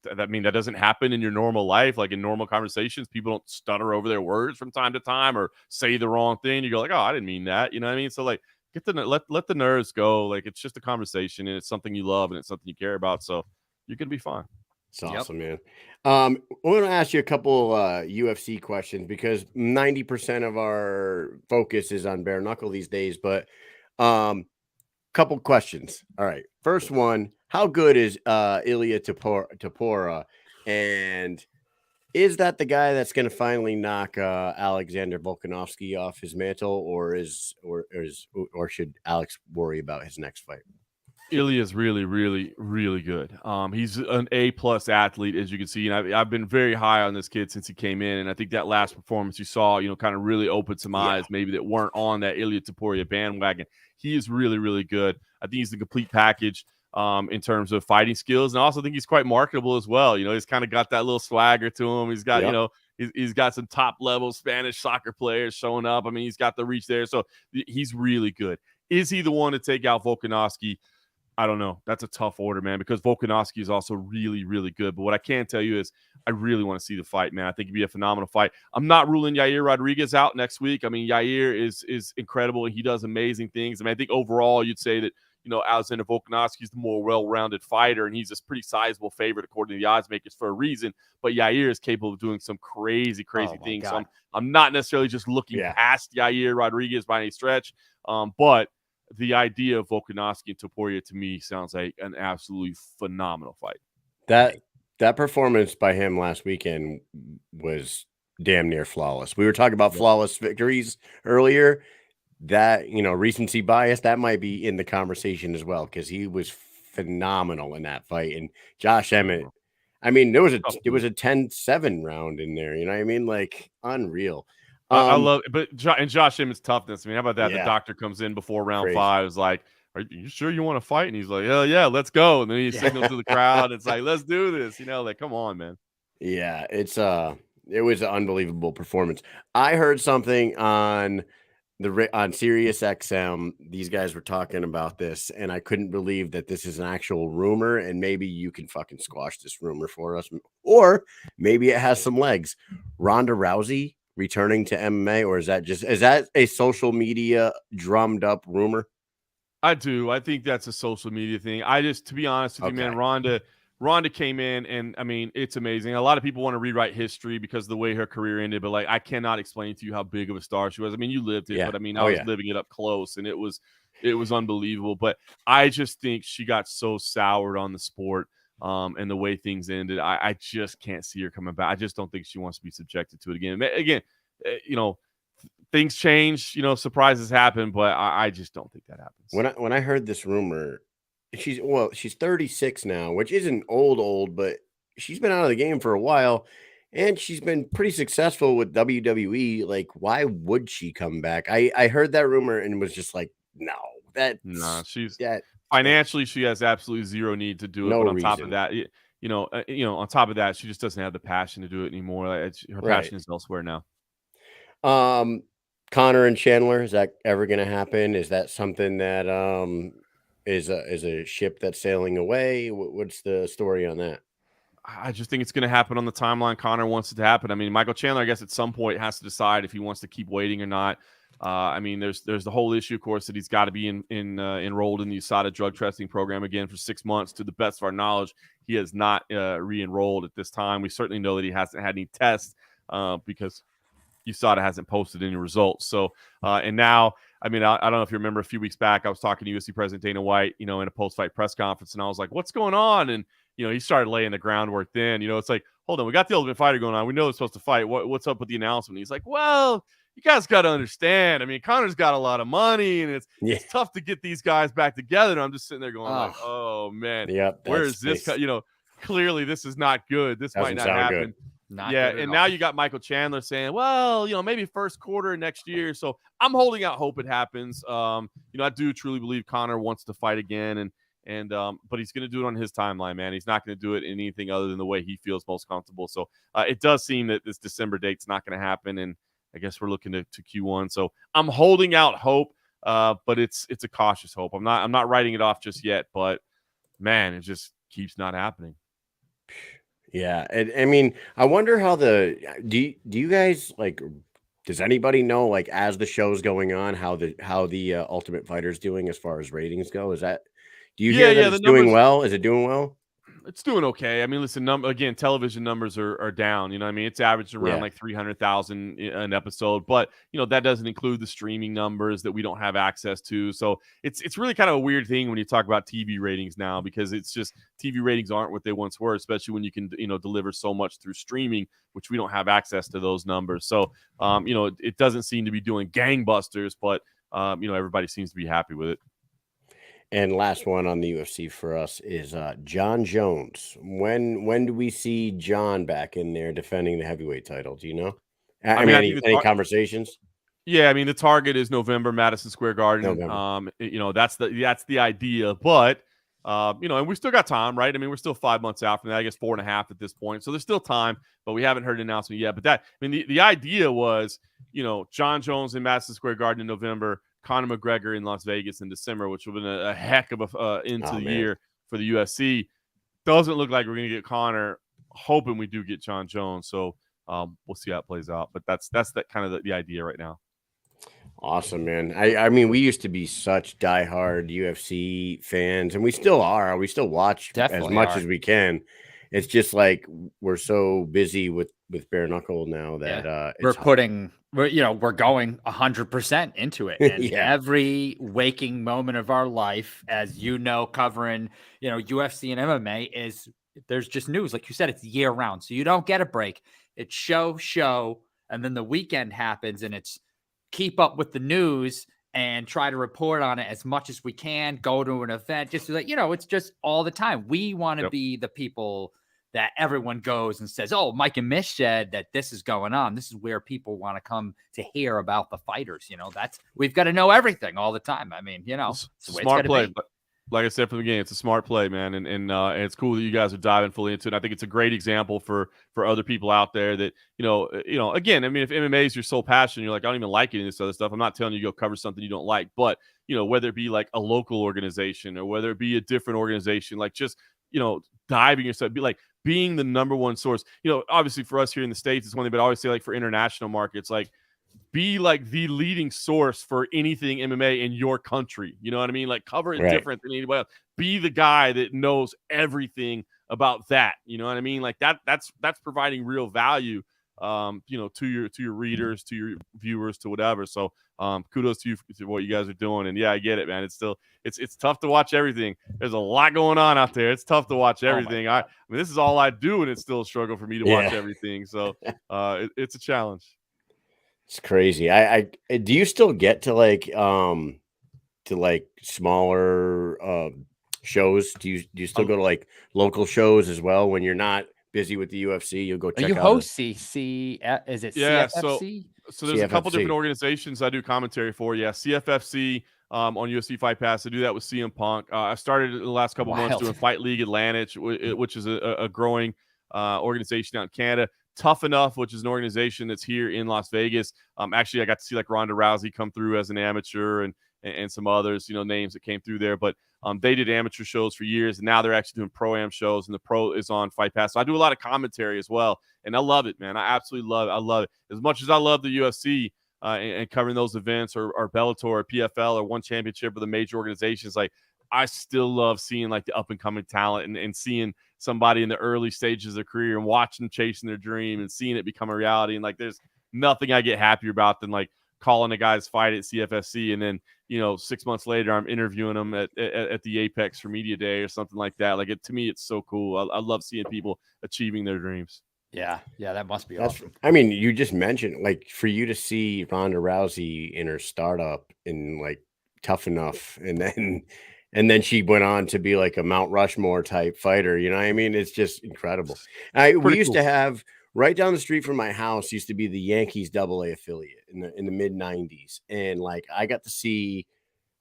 that doesn't happen in your normal life. Like in normal conversations, people don't stutter over their words from time to time or say the wrong thing. You go like, oh, I didn't mean that. You know what I mean? So like, let the nerves go. Like, it's just a conversation and it's something you love and it's something you care about. So you're gonna be fine. It's awesome, man. I want to ask you a couple UFC questions because 90% of our focus is on bare knuckle these days. But couple questions. All right. First one, how good is Ilia Topuria? And is that the guy that's going to finally knock Alexander Volkanovski off his mantle, or should Alex worry about his next fight? Ilya is really, really, really good. He's an A+ athlete, as you can see, and I've been very high on this kid since he came in, and I think that last performance you saw, kind of really opened some eyes maybe that weren't on that Ilia Topuria bandwagon. He is really, really good. I think he's the complete package in terms of fighting skills, and I also think he's quite marketable as well. He's kind of got that little swagger to him. He's got, he's got some top-level Spanish soccer players showing up. I mean, he's got the reach there, so he's really good. Is he the one to take out Volkanovski? I don't know. That's a tough order, man, because Volkanovski is also really, really good. But what I can tell you is I really want to see the fight, man. I think it'd be a phenomenal fight. I'm not ruling Yair Rodriguez out next week. I mean, Yair is incredible. He does amazing things. I mean, I think overall you'd say that, Alexander Volkanovski is the more well-rounded fighter, and he's a pretty sizable favorite according to the odds makers for a reason. But Yair is capable of doing some crazy things. So I'm not necessarily just looking past Yair Rodriguez by any stretch. But the idea of Volkanovski and Topuria to me sounds like an absolutely phenomenal fight. That performance by him last weekend was damn near flawless. We were talking about flawless victories earlier. That, recency bias, that might be in the conversation as well, because he was phenomenal in that fight. And Josh Emmett, I mean, it was a 10-7 round in there. You know what I mean? Like, unreal. I love it. But Josh Emmett's toughness. I mean, how about that? The doctor comes in before round 5. Is like, are you sure you want to fight? And he's like, hell yeah, let's go. And then he signals to the crowd. It's like, let's do this. Like, come on, man. Yeah, it was an unbelievable performance. I heard something on Sirius XM. These guys were talking about this, and I couldn't believe that this is an actual rumor. And maybe you can fucking squash this rumor for us, or maybe it has some legs. Ronda Rousey returning to MMA, or is that a social media drummed up rumor? I do. I think that's a social media thing. To be honest with you, man, Ronda came in, and I mean, it's amazing. A lot of people want to rewrite history because of the way her career ended, but like, I cannot explain to you how big of a star she was. I mean, you lived it, but I mean, I was living it up close, and it was unbelievable. But I just think she got so soured on the sport. And the way things ended, I just can't see her coming back. I just don't think she wants to be subjected to it again. Again, things change, surprises happen, but I just don't think that happens. When I heard this rumor, she's 36 now, which isn't old, but she's been out of the game for a while, and she's been pretty successful with WWE. Like, why would she come back? I heard that rumor and was just like, financially, she has absolutely zero need to do it. But on top of that, on top of that, she just doesn't have the passion to do it anymore. Her passion is elsewhere now. Conor and Chandler, is that ever going to happen? Is that something that is a ship that's sailing away? What's the story on that? I just think it's going to happen on the timeline Conor wants it to happen. I mean, Michael Chandler, I guess at some point has to decide if he wants to keep waiting or not. I mean, there's the whole issue, of course, that he's got to be enrolled in the USADA drug testing program again for 6 months. To the best of our knowledge, he has not re-enrolled at this time. We certainly know that he hasn't had any tests because USADA hasn't posted any results. So, and now, I mean, I don't know if you remember a few weeks back, I was talking to UFC President Dana White, in a post-fight press conference, and I was like, what's going on? And, he started laying the groundwork then. It's like, hold on, we got the Ultimate Fighter going on. We know it's supposed to fight. What's up with the announcement? He's like, well, you guys got to understand. I mean, Conor's got a lot of money, and it's tough to get these guys back together. And I'm just sitting there going like, oh, man, where is this? Clearly this is not good. This might not happen. And now you got Michael Chandler saying, well, maybe first quarter next year. So I'm holding out hope it happens. I do truly believe Conor wants to fight again, and but he's going to do it on his timeline, man. He's not going to do it in anything other than the way he feels most comfortable. So it does seem that this December date's not going to happen, and I guess we're looking to Q1. So I'm holding out hope, but it's a cautious hope. I'm not writing it off just yet, but man, it just keeps not happening. Yeah, and I mean, I wonder how do you guys like? Does anybody know, like, as the show's going on, how the Ultimate Fighter's doing as far as ratings go? Do you hear that Yeah, it's the doing numbers. well? Is it doing well? It's doing okay. I mean, listen, again, television numbers are down. You know what I mean? It's averaged around Yeah. like 300,000 an episode, but that doesn't include the streaming numbers that we don't have access to. So it's really kind of a weird thing when you talk about TV ratings now, because it's just TV ratings aren't what they once were, especially when you can deliver so much through streaming, which we don't have access to those numbers. So it doesn't seem to be doing gangbusters, but everybody seems to be happy with it. And last one on the UFC for us is John Jones. When do we see John back in there defending the heavyweight title? Do you know? I mean, any conversations? Yeah, I mean, the target is November, Madison Square Garden. November. That's the idea, but and we still got time, right? I mean, we're still 5 months out from that. I guess 4.5 at this point, so there's still time, but we haven't heard an announcement yet. But the idea was, John Jones in Madison Square Garden in November, Conor McGregor in Las Vegas in December, which would have been a heck of a year for the UFC. Doesn't look like we're going to get Conor. Hoping we do get John Jones. So we'll see how it plays out. But that's that kind of the idea right now. Awesome, man. I mean, we used to be such diehard UFC fans, and we still are. We still watch as much as we can. It's just like we're so busy with Bareknuckle now that we're going 100% into it. And every waking moment of our life, as covering UFC and MMA there's just news. Like you said, it's year round, so you don't get a break. It's show, and then the weekend happens, and it's keep up with the news and try to report on it as much as we can. Go to an event, just like it's just all the time. We want to be the people that everyone goes and says, "Oh, Mike and Mish said that this is going on." This is where people want to come to hear about the fighters. We've got to know everything all the time. I mean, it's smart play. But like I said from the beginning, it's a smart play, man, and it's cool that you guys are diving fully into it. And I think it's a great example for other people out there that again, I mean, if MMA is your sole passion, you're like, I don't even like any of this other stuff. I'm not telling you to go cover something you don't like, but whether it be like a local organization or whether it be a different organization, like just diving yourself, being the number one source. Obviously for us here in the States, it's one thing, but I always say, like, for international markets, like, be like the leading source for anything MMA in your country. You know what I mean? Like, cover it different than anybody else. Be the guy that knows everything about that. You know what I mean? Like that's providing real value, to your readers, to your viewers, to whatever. So kudos to you for what you guys are doing. And yeah, I get it, man. It's tough to watch everything. There's a lot going on out there. It's tough to watch everything. I mean, this is all I do, and it's still a struggle for me to watch everything. So it's a challenge. It's crazy. Do you still get to smaller shows? Do you still go to like local shows as well when you're not busy with the UFC? You'll go check out. You host CC? Is it CFFC? So there's a couple different organizations I do commentary for. Yeah, CFFC on UFC Fight Pass. I do that with CM Punk. I started in the last couple months doing Fight League Atlantic, which is a growing organization out in Canada. Tough Enough, which is an organization that's here in Las Vegas. Actually, I got to see like Ronda Rousey come through as an amateur and some others, names that came through there. But they did amateur shows for years, and now they're actually doing pro-am shows, and the pro is on Fight Pass. So I do a lot of commentary as well, and I love it, man. I absolutely love it. I love it. As much as I love the UFC and covering those events or Bellator or PFL or One Championship or the major organizations, like, I still love seeing like the up and coming talent and seeing somebody in the early stages of their career and watching them chasing their dream and seeing it become a reality. And like, there's nothing I get happier about than like calling a guy's fight at CFFC. And then, 6 months later, I'm interviewing them at the Apex for Media Day or something like that. Like, to me, it's so cool. I love seeing people achieving their dreams. Yeah. That must be awesome. I mean, you just mentioned, like, for you to see Ronda Rousey in her startup in like Tough Enough, and then she went on to be like a Mount Rushmore type fighter. You know what I mean? It's just incredible. We used to have right down the street from my house used to be the Yankees AA affiliate in the mid 90s. And like, I got to see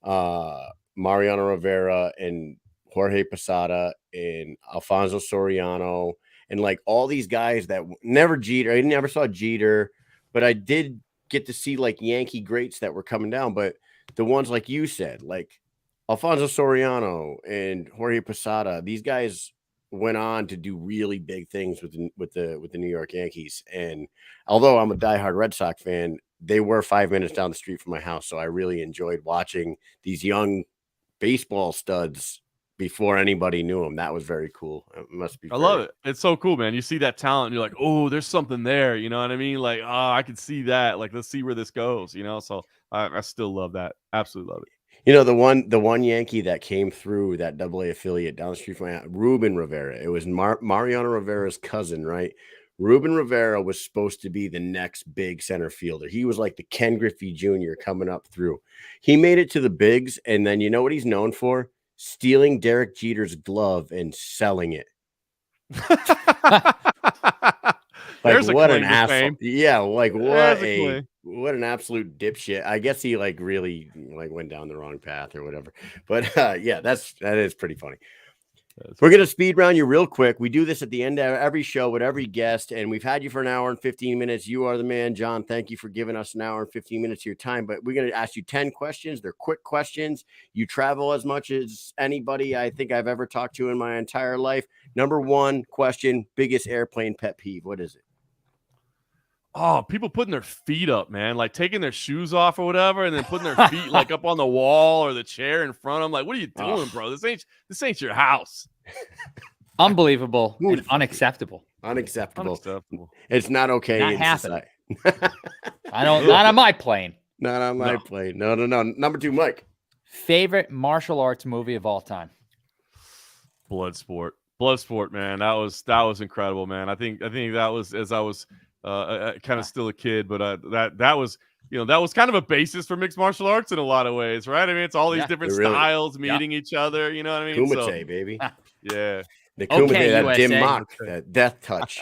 Mariano Rivera and Jorge Posada and Alfonso Soriano and like all these guys that never Jeter. I never saw Jeter, but I did get to see like Yankee greats that were coming down, but the ones like you said, like Alfonso Soriano and Jorge Posada, these guys went on to do really big things with the New York Yankees. And although I'm a diehard Red Sox fan, they were 5 minutes down the street from my house, so I really enjoyed watching these young baseball studs before anybody knew them. That was very cool. It must be. I love it. It's so cool, man. You see that talent, and you're like, oh, there's something there. You know what I mean? Like, oh, I can see that. Like, let's see where this goes. You know, so I still love that. Absolutely love it. You know, the one Yankee that came through that AA affiliate down the street from my house, Ruben Rivera. It was Mariano Rivera's cousin, right? Ruben Rivera was supposed to be the next big center fielder. He was like the Ken Griffey Jr. coming up through. He made it to the bigs, and then you know what he's known for? Stealing Derek Jeter's glove and selling it. Like what an asshole. Yeah, like what an absolute dipshit. I guess he like really like went down the wrong path or whatever. But yeah, that is pretty funny. We're going to speed round you real quick. We do this at the end of every show with every guest, and we've had you for an hour and 15 minutes. You are the man, John. Thank you for giving us an hour and 15 minutes of your time, but we're going to ask you 10 questions. They're quick questions. You travel as much as anybody I think I've ever talked to in my entire life. Number one question, biggest airplane pet peeve. What is it? Oh, people putting their feet up, man, like taking their shoes off or whatever, and then putting their feet like up on the wall or the chair in front of them. Like, what are you doing, bro? This ain't your house. Unbelievable and unacceptable. Unacceptable. It's not okay. Not happening. Not on my plane. Not on my plane. No. Number two, Mike. Favorite martial arts movie of all time? Bloodsport, man. That was incredible, man. I think that was, as I was kind of still a kid, but that was, you know, that was kind of a basis for mixed martial arts in a lot of ways, right? I mean, it's all these different styles meeting each other, you know what I mean? Kumite, baby. Yeah. The Kumite, that dim mak, that death touch.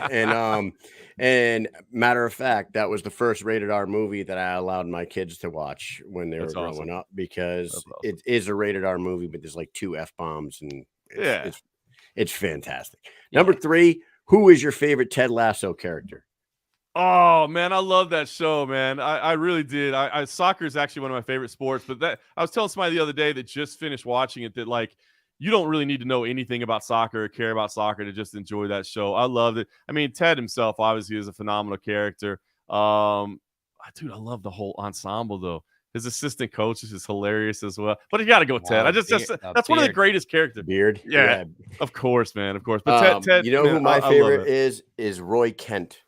And matter of fact, that was the first rated R movie that I allowed my kids to watch when they were growing up, because it is a rated R movie, but there's like 2 F-bombs, and it's fantastic. Number 3, who is your favorite Ted Lasso character? Oh man, I love that show, man. I really did. Soccer is actually one of my favorite sports, but that I was telling somebody the other day that just finished watching it that like you don't really need to know anything about soccer or care about soccer to just enjoy that show. I loved it. I mean, Ted himself obviously is a phenomenal character. Dude, I love the whole ensemble though. His assistant coach is just hilarious as well. But you got to go Ted. That's one of the greatest characters. Beard. Yeah, of course, man. Of course. But Ted, you know who my favorite is Roy Kent.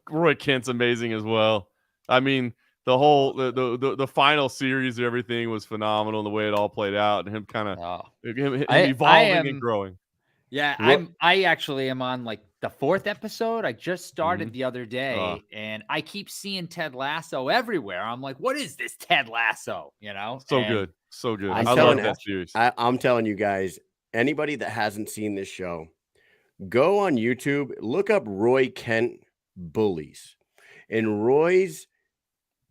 Roy Kent's amazing as well. I mean, the whole the final series of everything was phenomenal. The way it all played out, and him kind of evolving and growing. Yeah, I actually am on like the 4th episode. I just started the other day, and I keep seeing Ted Lasso everywhere. I'm like, what is this Ted Lasso? You know, so good. I love that series. I'm telling you guys, anybody that hasn't seen this show, go on YouTube, look up Roy Kent bullies, and Roy's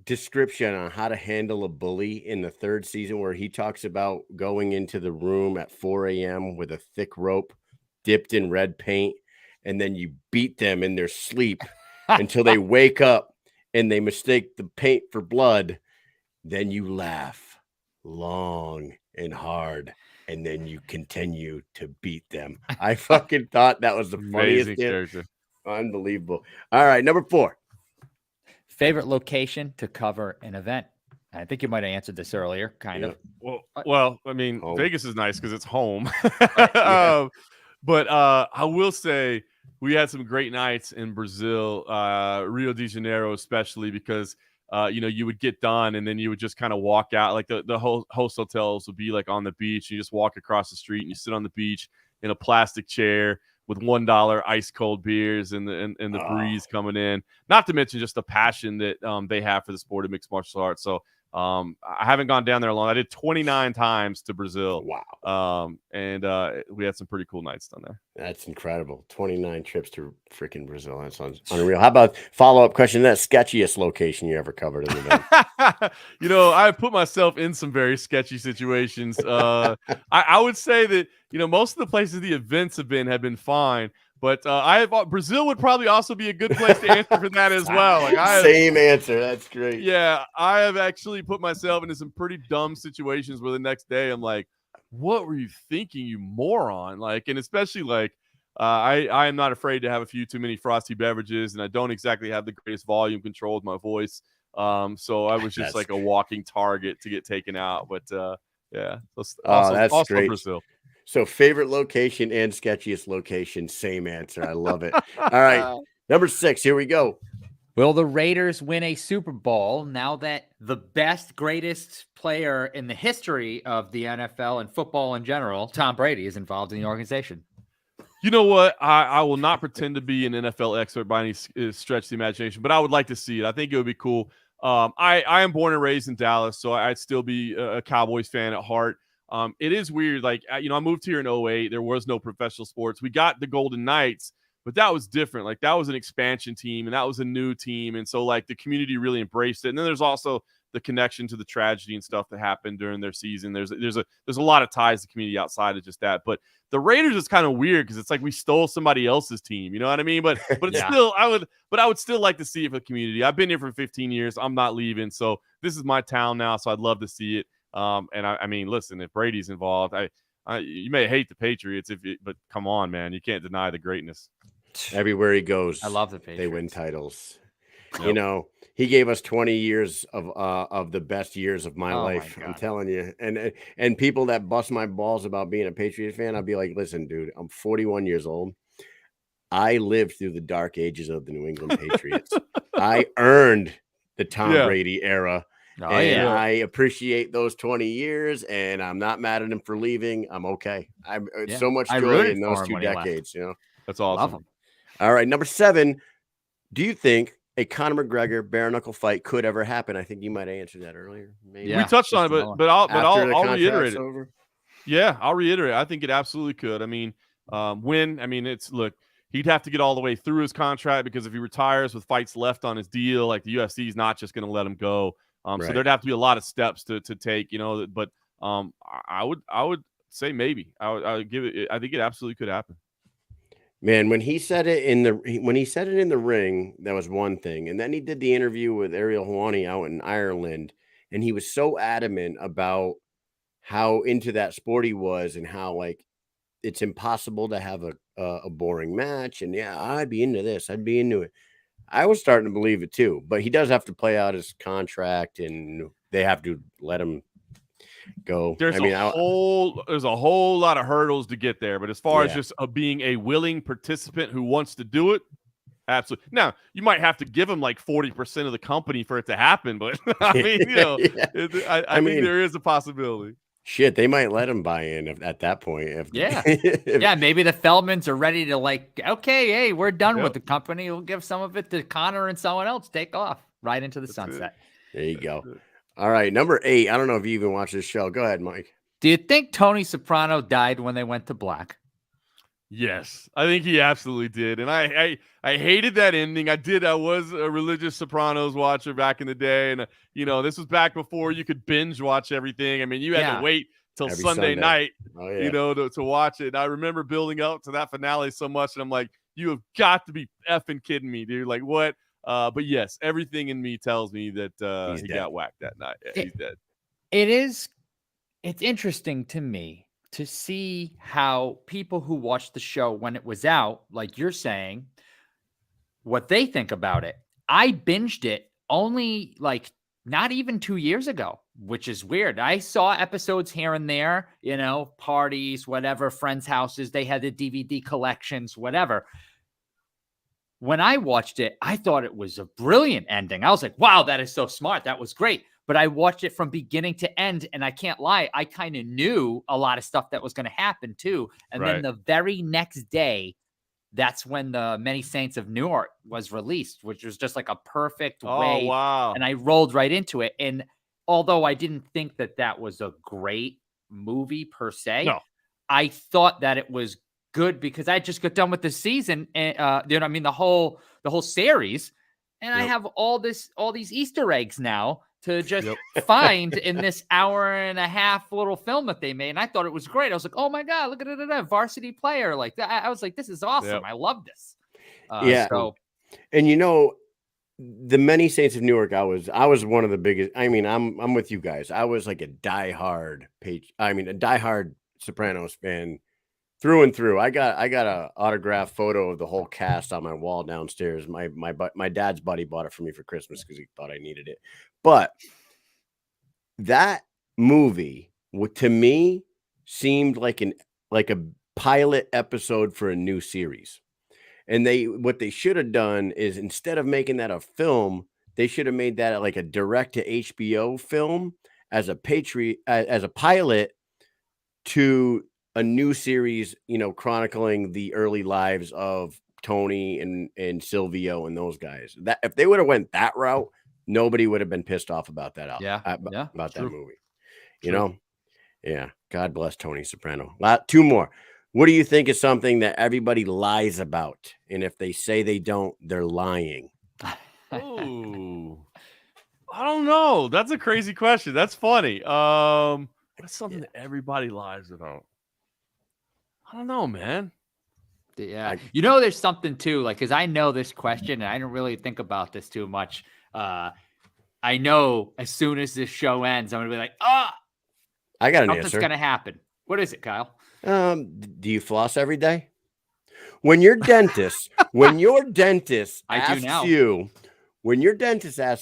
description on how to handle a bully in the 3rd season, where he talks about going into the room at 4 a.m. with a thick rope dipped in red paint, and then you beat them in their sleep until they wake up and they mistake the paint for blood. Then you laugh long and hard, and then you continue to beat them. I fucking thought that was the funniest character. Unbelievable. All right, number 4. Favorite location to cover an event? I think you might have answered this earlier, kind of. Well, I mean, home. Vegas is nice because it's home. But I will say we had some great nights in Brazil, Rio de Janeiro, especially because you would get done and then you would just kind of walk out. Like the whole host hotels would be like on the beach. You just walk across the street and you sit on the beach in a plastic chair with $1 ice cold beers and the breeze coming in. Not to mention just the passion that they have for the sport of mixed martial arts. So I haven't gone down there long. I did 29 times to Brazil. Wow. And we had some pretty cool nights down there. That's incredible. 29 trips to freaking Brazil. That sounds unreal. How about follow-up question? That sketchiest location you ever covered in the event? I put myself in some very sketchy situations. I would say that, most of the places the events have been fine, But Brazil would probably also be a good place to answer for that as well. Like Same answer. That's great. Yeah, I have actually put myself into some pretty dumb situations where the next day I'm like, what were you thinking, you moron? Like, and especially like, I am not afraid to have a few too many frosty beverages, and I don't exactly have the greatest volume control with my voice. So I was just like a walking target to get taken out. But yeah, that's also great. Brazil. So favorite location and sketchiest location, same answer. I love it. All right, number 6. Here we go. Will the Raiders win a Super Bowl now that the best, greatest player in the history of the NFL and football in general, Tom Brady, is involved in the organization? You know what? I will not pretend to be an NFL expert by any stretch of the imagination, but I would like to see it. I think it would be cool. I am born and raised in Dallas, so I'd still be a Cowboys fan at heart. It is weird. Like, I moved here in 2008. There was no professional sports. We got the Golden Knights, but that was different. Like, that was an expansion team, and that was a new team. And so, like, the community really embraced it. And then there's also the connection to the tragedy and stuff that happened during their season. There's a lot of ties to the community outside of just that. But the Raiders is kind of weird because it's like we stole somebody else's team. You know what I mean? But it's still, I would still like to see it for the community. I've been here for 15 years. I'm not leaving. So this is my town now. So I'd love to see it. And I mean, listen, if Brady's involved, you may hate the Patriots, but come on, man, you can't deny the greatness. Everywhere he goes, I love the Patriots. They win titles. Yep. He gave us 20 years of the best years of my life. I'm telling you. And people that bust my balls about being a Patriots fan, I'll be like, listen, dude, I'm 41 years old. I lived through the dark ages of the New England Patriots. I earned the Tom Brady era. I appreciate those 20 years, and I'm not mad at him for leaving. I'm okay. So much joy in those 2 decades. That's awesome. All right, number 7. Do you think a Conor McGregor Bareknuckle fight could ever happen? I think you might have answered that earlier. Maybe. We touched on it, but I'll reiterate it. Over? Yeah, I'll reiterate. I think it absolutely could. I mean, look, he'd have to get all the way through his contract, because if he retires with fights left on his deal, like, the UFC is not just going to let him go. Right. So there'd have to be a lot of steps to take, but I would say maybe. I would give it. I think it absolutely could happen. Man, when he said it in the ring, that was one thing. And then he did the interview with Ariel Helwani out in Ireland, and he was so adamant about how into that sport he was, and how, like, it's impossible to have a boring match. And yeah, I'd be into this. I'd be into it. I was starting to believe it too, but he does have to play out his contract, and they have to let him go. There's a whole lot of hurdles to get there, but as far as just being a willing participant who wants to do it, absolutely. Now, you might have to give him like 40% of the company for it to happen, but I mean, I mean, there is a possibility. Shit, they might let him buy in at that point. Maybe the Feldmans are ready to, like, okay, hey, we're done with the company. We'll give some of it to Connor and someone else. Take off right into the sunset. There you go. All right, number 8. I don't know if you even watch this show. Go ahead, Mike. Do you think Tony Soprano died when they went to black? Yes, I think he absolutely did. And I hated that ending. I was a religious Sopranos watcher back in the day. And, this was back before you could binge watch everything. I mean, you had to wait till Sunday night, to watch it. And I remember building up to that finale so much. And I'm like, you have got to be effing kidding me, dude. Like, what? But yes, everything in me tells me that he got whacked that night. Yeah, he's dead. It's interesting to me to see how people who watched the show when it was out, like you're saying, what they think about it. I binged it only like not even 2 years ago, which is weird. I saw episodes here and there, parties, whatever, friends' houses. They had the DVD collections, whatever. When I watched it, I thought it was a brilliant ending. I was like, wow, that is so smart. That was great. But I watched it from beginning to end, and I can't lie, I kind of knew a lot of stuff that was going to happen too. And then the very next day, that's when the Many Saints of Newark was released, which was just like a perfect way. Wow. And I rolled right into it. And although I didn't think that was a great movie per se, I thought that it was good because I just got done with the season, and the whole series, and I have all these Easter eggs now to just find in this hour and a half little film that they made. And I thought it was great. I was like, oh my God, look at it. Varsity player. Like that. I was like, this is awesome. Yep. I love this. Yeah. So, and you know, the many Saints of Newark, I was one of the biggest. I mean, I'm with you guys. I was like a diehard Sopranos fan through and through. I got a autographed photo of the whole cast on my wall downstairs. My dad's buddy bought it for me for Christmas because he thought I needed it. But that movie, to me, seemed like a pilot episode for a new series. And what they should have done is, instead of making that a film, they should have made that like a direct to HBO film as a pilot to a new series, you know, chronicling the early lives of Tony and Silvio and those guys. That if they would have went that route, nobody would have been pissed off about that about that movie. You know? Yeah. God bless Tony Soprano. Two more. What do you think is something that everybody lies about? And if they say they don't, they're lying. Ooh. I don't know. That's a crazy question. That's funny. What's something that everybody lies about? I don't know, man. Yeah. You know, there's something too, like, because I know this question and I don't really think about this too much. I know as soon as this show ends, I'm going to be like, I got an something's answer. going to happen. What is it, Kyle? Do you floss every day? When your dentist asks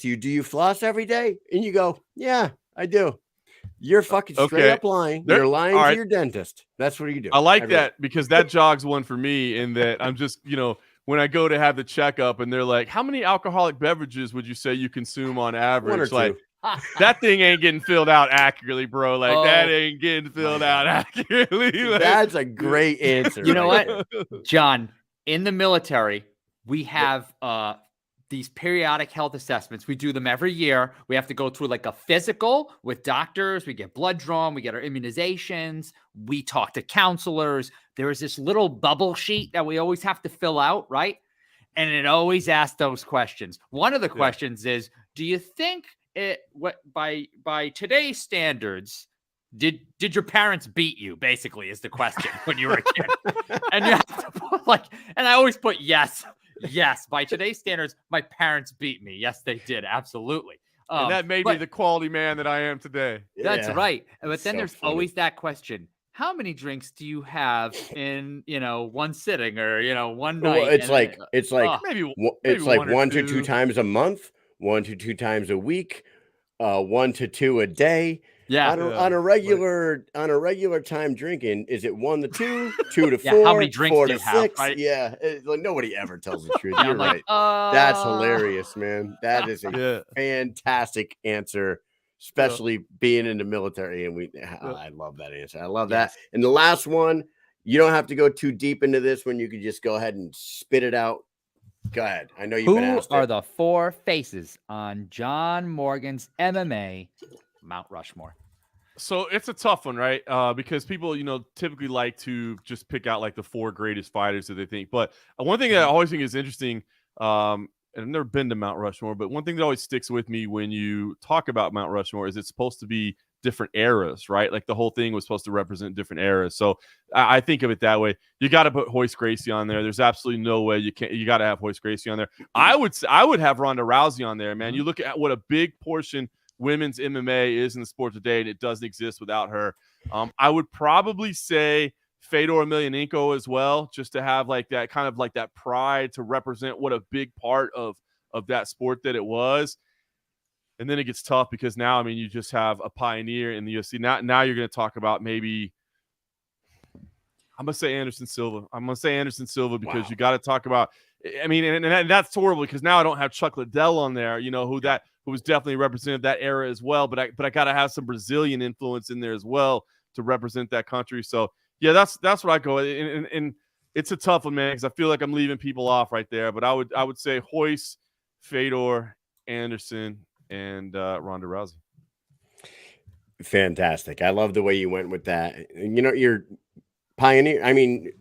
you, do you floss every day? And you go, yeah, I do. You're fucking straight up lying. You're lying to your dentist. That's what you do. I like that because that jogs one for me in that I'm just, you know, when I go to have the checkup and they're like, how many alcoholic beverages would you say you consume on average? One or like, two. that thing ain't getting filled out accurately, bro. Like, that ain't getting filled out accurately. Like, that's a great answer. You know what, John? In the military, we have these periodic health assessments. We do them every year. We have to go through like a physical with doctors. We get blood drawn. We get our immunizations. We talk to counselors. There is this little bubble sheet that we always have to fill out, right? And it always asks those questions. One of the questions is, do you think by today's standards, did your parents beat you? Basically, is the question when you were a kid. And you have to put and I always put yes. Yes, by today's standards, my parents beat me. Yes, they did. Absolutely. And that made me the quality man that I am today. That's right. But then there's always that question. How many drinks do you have in, one sitting or, one night? Well, it's like maybe 1 to 2 times a month, 1 to 2 times a week, 1 to 2 a day. Yeah. On a regular time drinking, is it 1 to 2, 2 to 4, how many drinks 4 do to you have, 6? right? Yeah. Nobody ever tells the truth. You're right. That's hilarious, man. That is a fantastic answer, especially being in the military. And I love that answer. I love that. And the last one, you don't have to go too deep into this one. You could just go ahead and spit it out. Go ahead. I know you've been asked. Who are the 4 faces on John Morgan's MMA Mount Rushmore? So it's a tough one, right? Because people, typically like to just pick out like the 4 greatest fighters that they think. But one thing that I always think is interesting, and I've never been to Mount Rushmore, but one thing that always sticks with me when you talk about Mount Rushmore is it's supposed to be different eras, right? Like the whole thing was supposed to represent different eras. So I think of it that way. You got to put Hoist Gracie on there. There's absolutely no way you can't. You got to have Hoist Gracie on there. I would have Ronda Rousey on there, man. You look at what a big portion women's MMA is in the sport today, and it doesn't exist without her. I would probably say Fedor Emelianenko as well, just to have like that kind of like that pride to represent what a big part of that sport that it was. And then it gets tough because now, I mean, you just have a pioneer in the UFC. Now you're going to talk about maybe I'm going to say Anderson Silva because you got to talk about, I mean, and that's horrible because now I don't have Chuck Liddell on there, who was definitely represented that era as well. But I got to have some Brazilian influence in there as well to represent that country. So yeah, that's what I go. And it's a tough one, man, because I feel like I'm leaving people off right there. But I would say Hoist, Fedor, Anderson, and Ronda Rousey. Fantastic. I love the way you went with that. You're pioneer. I mean,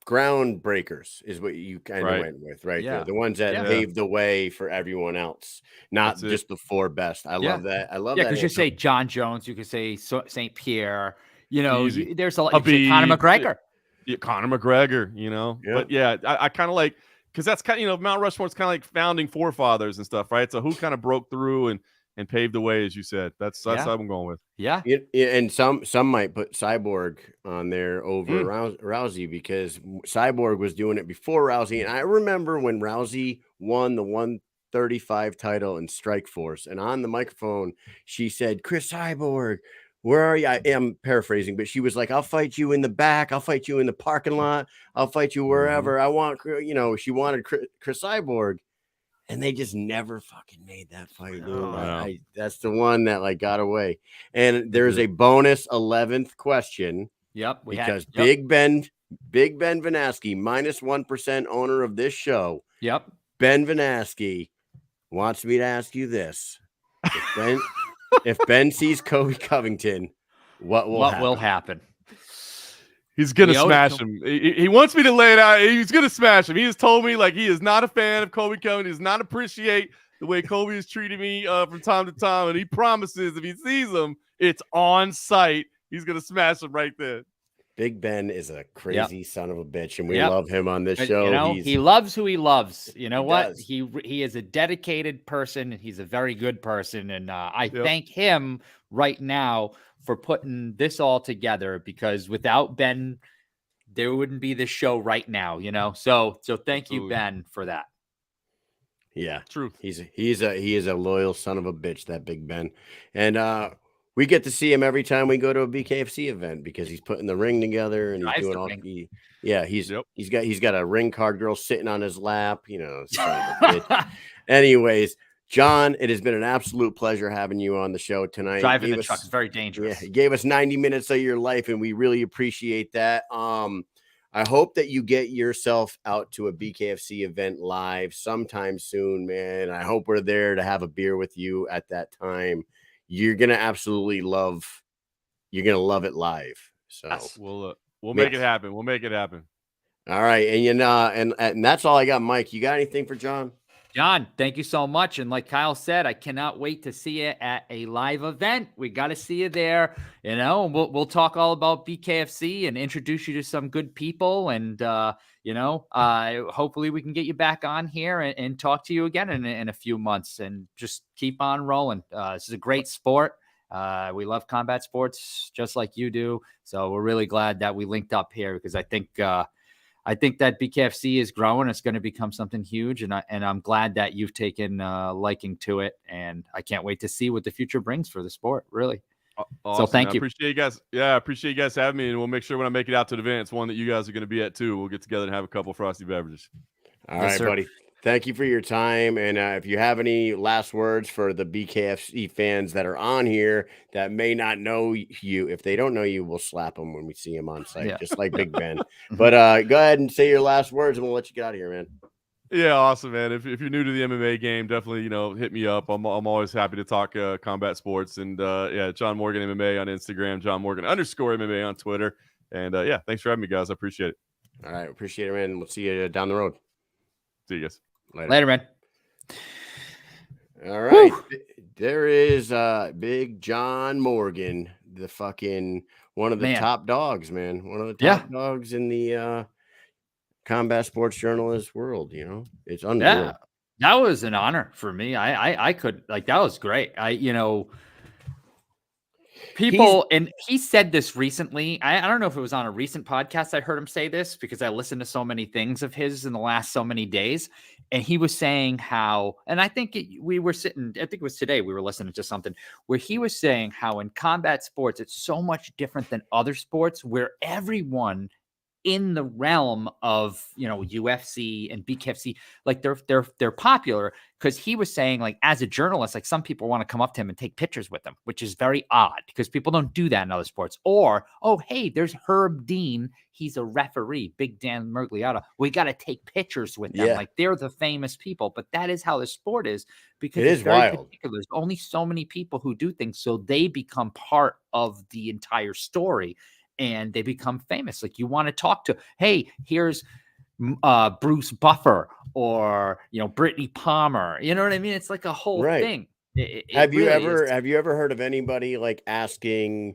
groundbreakers is what you kind of went with, right? Yeah. The ones that paved the way for everyone else, not just the 4 best. I love that. I love that. Because you say John Jones, you could say St. Pierre. You know, Easy. there's a lot. You could say Conor McGregor. Yeah, Conor McGregor. You know, but I kind of like, because that's kind of, Mount Rushmore's kind of like founding forefathers and stuff, right? So who kind of broke through and paved the way, as you said. That's what I'm going with. Yeah, and some might put Cyborg on there over Rousey, because Cyborg was doing it before Rousey. And I remember when Rousey won the 135 title in Strikeforce, and on the microphone she said, "Chris Cyborg, where are you?" I am paraphrasing, but she was like, "I'll fight you in the back. I'll fight you in the parking lot. I'll fight you wherever I want." She wanted Chris Cyborg. And they just never fucking made that fight, dude. That's the one that like got away. And there's a bonus 11th question. Because Big Ben Vanaski, minus 1% owner of this show. Ben Vanaski wants me to ask you this: if Ben sees Kobe Covington, what will happen? He's going to smash him. He wants me to lay it out. He's going to smash him. He has told me, like, he is not a fan of Kobe Covington. He does not appreciate the way Kobe has treated me from time to time. And he promises if he sees him, it's on site. He's going to smash him right there. Big Ben is a crazy son of a bitch, and we love him on this show. He loves who he loves. You know what? He is a dedicated person, and he's a very good person. And I thank him right now for putting this all together, because without Ben, there wouldn't be this show right now, So thank you, Ben, for that. Yeah, true. He is a loyal son of a bitch, that Big Ben. And we get to see him every time we go to a BKFC event, because he's putting the ring together and he's doing all. He's got a ring card girl sitting on his lap, son of a bitch. Anyways, John, it has been an absolute pleasure having you on the show tonight. Driving the truck is very dangerous. You gave us 90 minutes of your life, and we really appreciate that. I hope that you get yourself out to a BKFC event live sometime soon, man. I hope we're there to have a beer with you at that time. You're gonna absolutely love. You're gonna love it live. So we'll make it happen. We'll make it happen. All right, and that's all I got, Mike. You got anything for John? John, thank you so much. And like Kyle said, I cannot wait to see you at a live event. We got to see you there. We'll talk all about BKFC and introduce you to some good people. And, hopefully we can get you back on here and talk to you again in a few months, and just keep on rolling. This is a great sport. We love combat sports just like you do. So we're really glad that we linked up here, because I think that BKFC is growing. It's going to become something huge, and I'm glad that you've taken liking to it, and I can't wait to see what the future brings for the sport. Really. Awesome. So thank you. Appreciate you guys. Yeah, I appreciate you guys having me, and we'll make sure when I make it out to the event, it's one that you guys are going to be at too. We'll get together and have a couple frosty beverages. All right, buddy. Thank you for your time. And if you have any last words for the BKFC fans that are on here that may not know you, if they don't know you, we'll slap them when we see them on site, just like Big Ben. But go ahead and say your last words, and we'll let you get out of here, man. Yeah, awesome, man. If you're new to the MMA game, definitely, hit me up. I'm always happy to talk combat sports. And John Morgan MMA on Instagram, John Morgan _MMA on Twitter. And thanks for having me, guys. I appreciate it. All right, appreciate it, man. We'll see you down the road. See you guys. Later, man. All right. Woo! There is Big John Morgan, the fucking one of the top dogs, man. One of the top dogs in the combat sports journalist world. It's unreal. Yeah, that was an honor for me. I could, that was great. And he said this recently. I don't know if it was on a recent podcast. I heard him say this, because I listened to so many things of his in the last so many days. And he was saying how, and I think it was today, we were listening to something where he was saying how in combat sports, it's so much different than other sports, where everyone in the realm of, UFC and BKFC, they're popular, because he was saying, as a journalist, some people want to come up to him and take pictures with him, which is very odd, because people don't do that in other sports. Or, oh, hey, there's Herb Dean. He's a referee, Big Dan Mergliata. We got to take pictures with them. They're the famous people. But that is how the sport is, because it's very particular. There's only so many people who do things, so they become part of the entire story. and they become famous. Like you want to talk to, hey, here's Bruce Buffer or, Brittany Palmer. You know what I mean? It's like a whole thing. Have you really ever heard of anybody like asking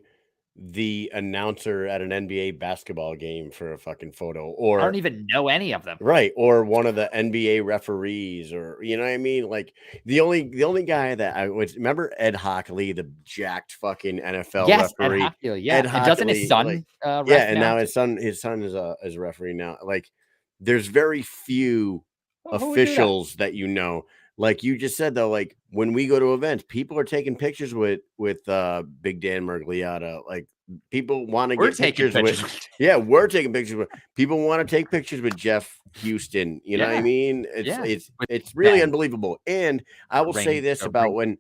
the announcer at an NBA basketball game for a fucking photo, or I don't even know any of them. Right, or one of the NBA referees, or you know what I mean? Like the only guy that I would remember, Ed Hockley, the jacked fucking NFL referee. Ed Hockley, yeah. Ed And doesn't his Hockley, son yeah, ref and now? now his son is a referee now. Like there's very few Oh, who would do that? officials that like you just said though, like when we go to events, people are taking pictures with Big Dan Murgliata. Like people want to We're get taking pictures with we're taking pictures with people want to take pictures with Jeff Houston. You know what I mean? It's really Ben. unbelievable. And I will say this about when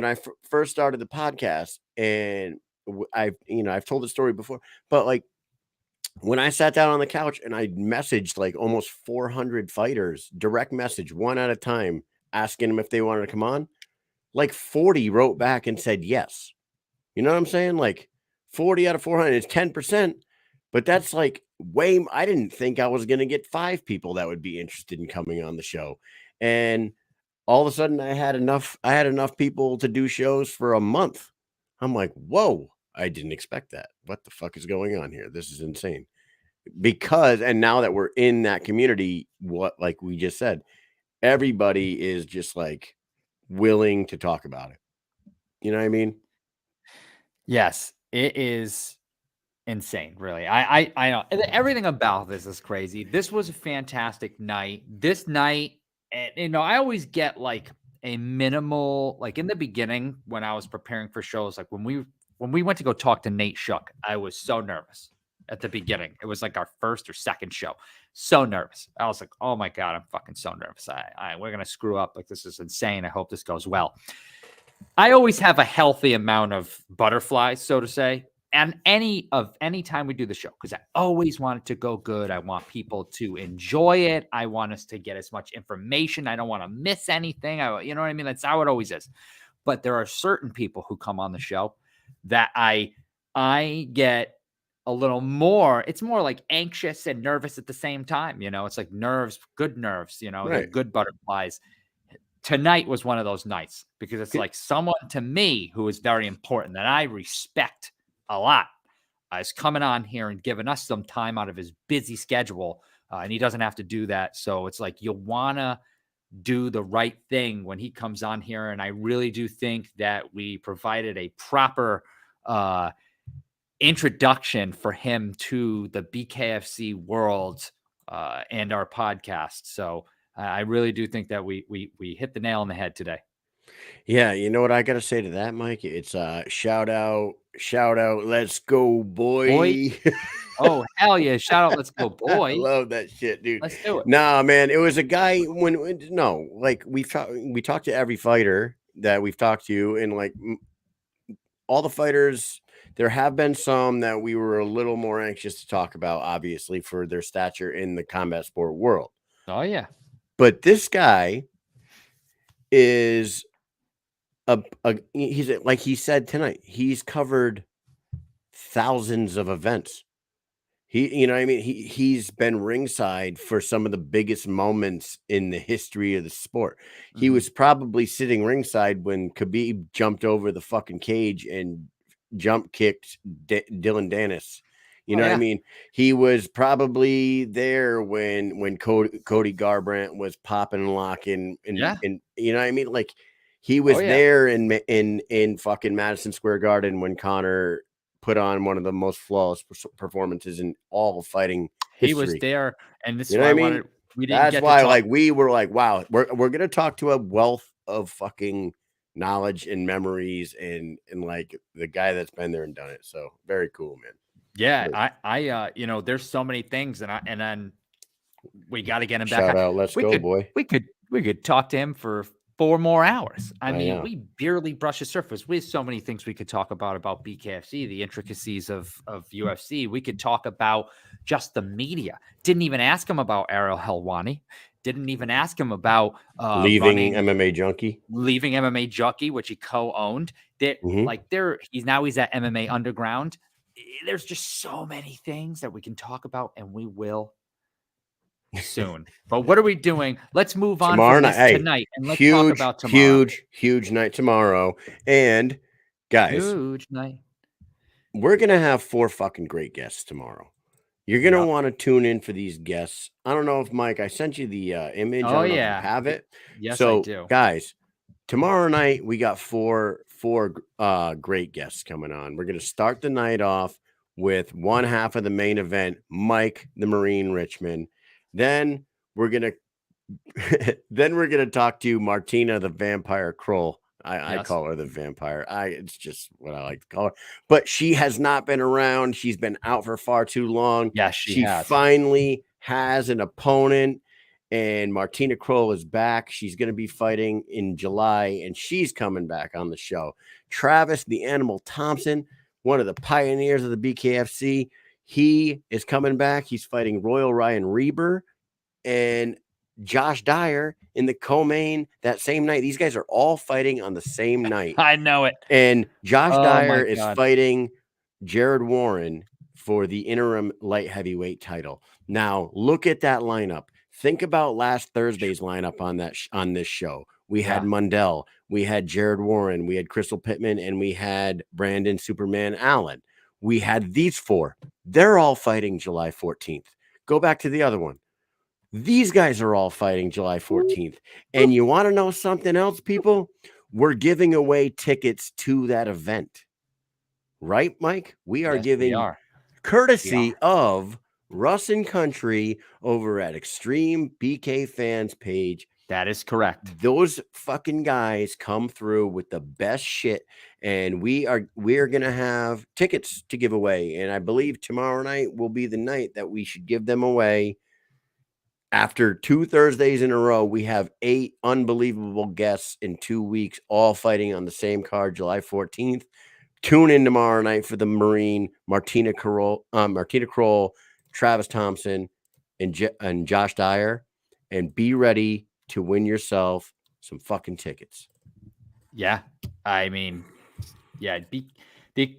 I first started the podcast, and I've told the story before, but like when I sat down on the couch and I messaged like almost 400 fighters, direct message, one at a time, asking them if they wanted to come on, like 40 wrote back and said yes. You know what I'm saying? Like 40 out of 400 is 10%, but that's like I didn't think I was going to get 5 people that would be interested in coming on the show. And all of a sudden I had enough people to do shows for a month. I'm like, whoa, I didn't expect that. What the fuck is going on here? This is insane. And now that we're in that community, like we just said, everybody is just like willing to talk about it. You know what I mean? Yes, it is insane, really. I know everything about this is crazy. This was a fantastic night. This night, and I always get like a minimal, like in the beginning when I was preparing for shows, like when we went to go talk to Nate Shook, I was so nervous at the beginning. It was like our first or second show. So nervous. I was like, oh my God, I'm fucking so nervous. We're gonna screw up. Like this is insane. I hope this goes well. I always have a healthy amount of butterflies, so to say, and any time we do the show, because I always want it to go good. I want people to enjoy it. I want us to get as much information. I don't want to miss anything. You know what I mean? That's how it always is. But there are certain people who come on the show that I get a little more. It's more like anxious and nervous at the same time. It's like nerves, good nerves. They're good butterflies. Tonight was one of those nights because it's like someone to me who is very important that I respect a lot is coming on here and giving us some time out of his busy schedule. And he doesn't have to do that. So it's like you want to do the right thing when he comes on here. And I really do think that we provided a proper introduction for him to the BKFC world and our podcast. So I really do think that we hit the nail on the head today. Yeah, you know what I got to say to that, Mike? It's shout out, let's go, boy. Oh, hell yeah. Shout out, let's go, boy. I love that shit, dude. Let's do it. Nah, man, it was a guy like we talked to every fighter that we've talked to, and like all the fighters, there have been some that we were a little more anxious to talk about, obviously, for their stature in the combat sport world. Oh, yeah. But this guy is he's like he said tonight, he's covered thousands of events. You know what I mean? He's been ringside for some of the biggest moments in the history of the sport. Mm-hmm. He was probably sitting ringside when Khabib jumped over the fucking cage and jump kicked Dylan Dennis. You know what I mean? He was probably there when Cody Garbrandt was popping and locking, and you know what I mean? Like he was there in fucking Madison Square Garden when Conor put on one of the most flawless performances in all fighting history. He was there, and this is why That's why like we were like, wow, we're gonna talk to a wealth of fucking knowledge and memories and like the guy that's been there and done it. So very cool, man. Yeah, I there's so many things, and then we got to get him back. Shout out, let's go, boy. We could talk to him for 4 more hours. I mean, we barely brush the surface. We have so many things we could talk about BKFC, the intricacies of UFC. We could talk about just the media. Didn't even ask him about Ariel Helwani. Didn't even ask him about leaving MMA Junkie. Leaving MMA Junkie, which he co-owned. He's at MMA Underground. there's just so many things that we can talk about, and we will soon. But what are we doing? Let's move on Tomorrow from night, this hey, tonight, and let's talk huge, about tomorrow. huge night tomorrow. And guys, Huge night. we're gonna have 4 fucking great guests tomorrow. You're gonna Yep. want to tune in for these guests. I don't know if Mike, I sent you the image. I Oh don't know if you yeah. have it. Yes, So, I do. guys, tomorrow night we got four great guests coming on. We're gonna start the night off with one half of the main event, Mike the Marine Richmond. Then we're gonna talk to Martina the Vampire Kroll. I Yes. call her the vampire. It's just what I like to call her. But she has not been around. She's been out for far too long. Yes, she has. Finally has an opponent, and Martina Kroll is back. She's going to be fighting in July, and she's coming back on the show. Travis the Animal Thompson, one of the pioneers of the BKFC, he is coming back. He's fighting Royal Ryan Reber and Josh Dyer in the co-main that same night. These guys are all fighting on the same night. I know it. And Josh Oh, Dyer my is God. fighting Jared Warren for the interim light heavyweight title. Now, look at that lineup. Think about last Thursday's lineup on this show. We had Mundell, we had Jared Warren, we had Crystal Pittman, and we had Brandon Superman Allen. We had these 4. They're all fighting July 14th. Go back to the other one. These guys are all fighting July 14th. And you want to know something else, people? We're giving away tickets to that event. Right, Mike? We are giving courtesy of Russ and Country over at Extreme BK Fans page. That is correct. Those fucking guys come through with the best shit, and we are going to have tickets to give away. And I believe tomorrow night will be the night that we should give them away. After 2 Thursdays in a row, we have 8 unbelievable guests in 2 weeks, all fighting on the same card, July 14th. Tune in tomorrow night for the Marine, Martina Kroll, Travis Thompson, and Josh Dyer, and be ready to win yourself some fucking tickets. Yeah, I mean, yeah, the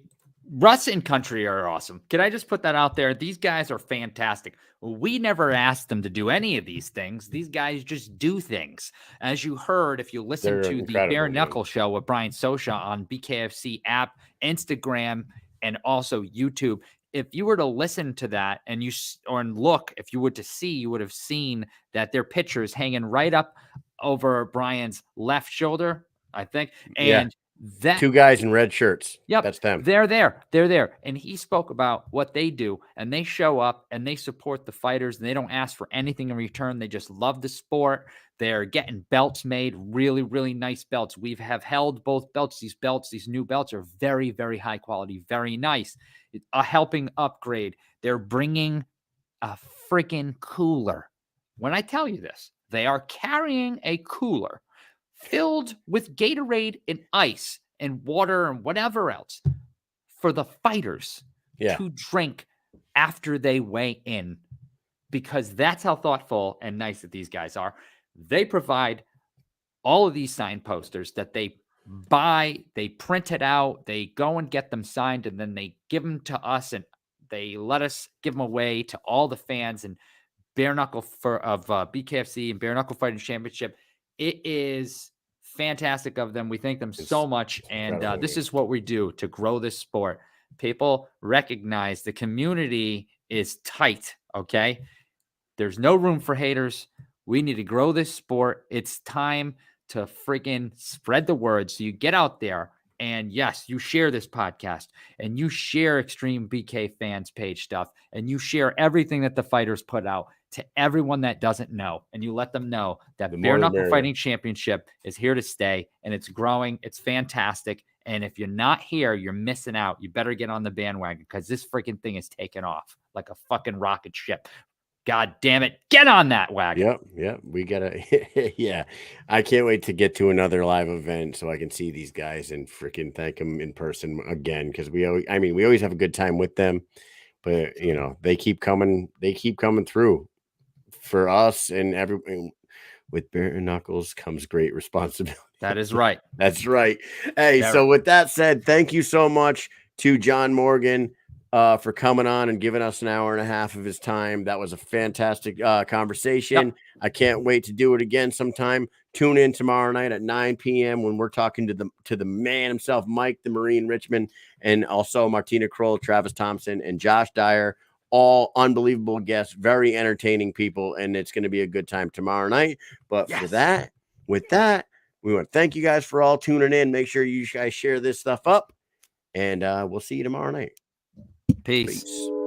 Russ and Country are awesome. Can I just put that out there? These guys are fantastic. We never asked them to do any of these things. These guys just do things. As you heard, if you listen to the Bareknuckle show with Brian Sosha on BKFC app, Instagram, and also YouTube, if you were to listen to that and look, if you were to see, you would have seen that their pictures hanging right up over Brian's left shoulder, I think. And that 2 guys in red shirts. Yep. That's them. They're there. And he spoke about what they do, and they show up and they support the fighters, and they don't ask for anything in return. They just love the sport. They're getting belts made, really, really nice belts. We have held both belts. These new belts are very, very high quality, very nice. A helping upgrade. They're bringing a freaking cooler. When I tell you this, they are carrying a cooler filled with Gatorade and ice and water and whatever else for the fighters to drink after they weigh in, because that's how thoughtful and nice that these guys are. They provide all of these signed posters that they buy, they print it out, they go and get them signed, and then they give them to us, and they let us give them away to all the fans. And Bareknuckle of BKFC and Bareknuckle Fighting Championship, it is fantastic of them. We thank them so much. And this is what we do to grow this sport. People recognize the community is tight. Okay. There's no room for haters. We need to grow this sport. It's time to friggin' spread the word. So you get out there and yes, you share this podcast and you share Extreme BK Fans page stuff, and you share everything that the fighters put out to everyone that doesn't know. And you let them know that Bareknuckle Fighting Championship is here to stay, and it's growing. It's fantastic. And if you're not here, you're missing out. You better get on the bandwagon, because this freaking thing is taking off like a fucking rocket ship. God damn it. Get on that wagon. Yep. We gotta, yeah. I can't wait to get to another live event so I can see these guys and freaking thank them in person again. Because we always have a good time with them, but you know, they keep coming through for us, and everyone. With bare knuckles comes great responsibility. That is right. That's right. Hey, so with that said, thank you so much to John Morgan, for coming on and giving us an hour and a half of his time. That was a fantastic conversation. Yep. I can't wait to do it again sometime. Tune in tomorrow night at 9 p.m. when we're talking to the man himself, Mike the Marine Richmond, and also Martina Kroll, Travis Thompson, and Josh Dyer. All unbelievable guests, very entertaining people, and it's going to be a good time tomorrow night. But with that, we want to thank you guys for all tuning in. Make sure you guys share this stuff up, and we'll see you tomorrow night. Peace. Peace.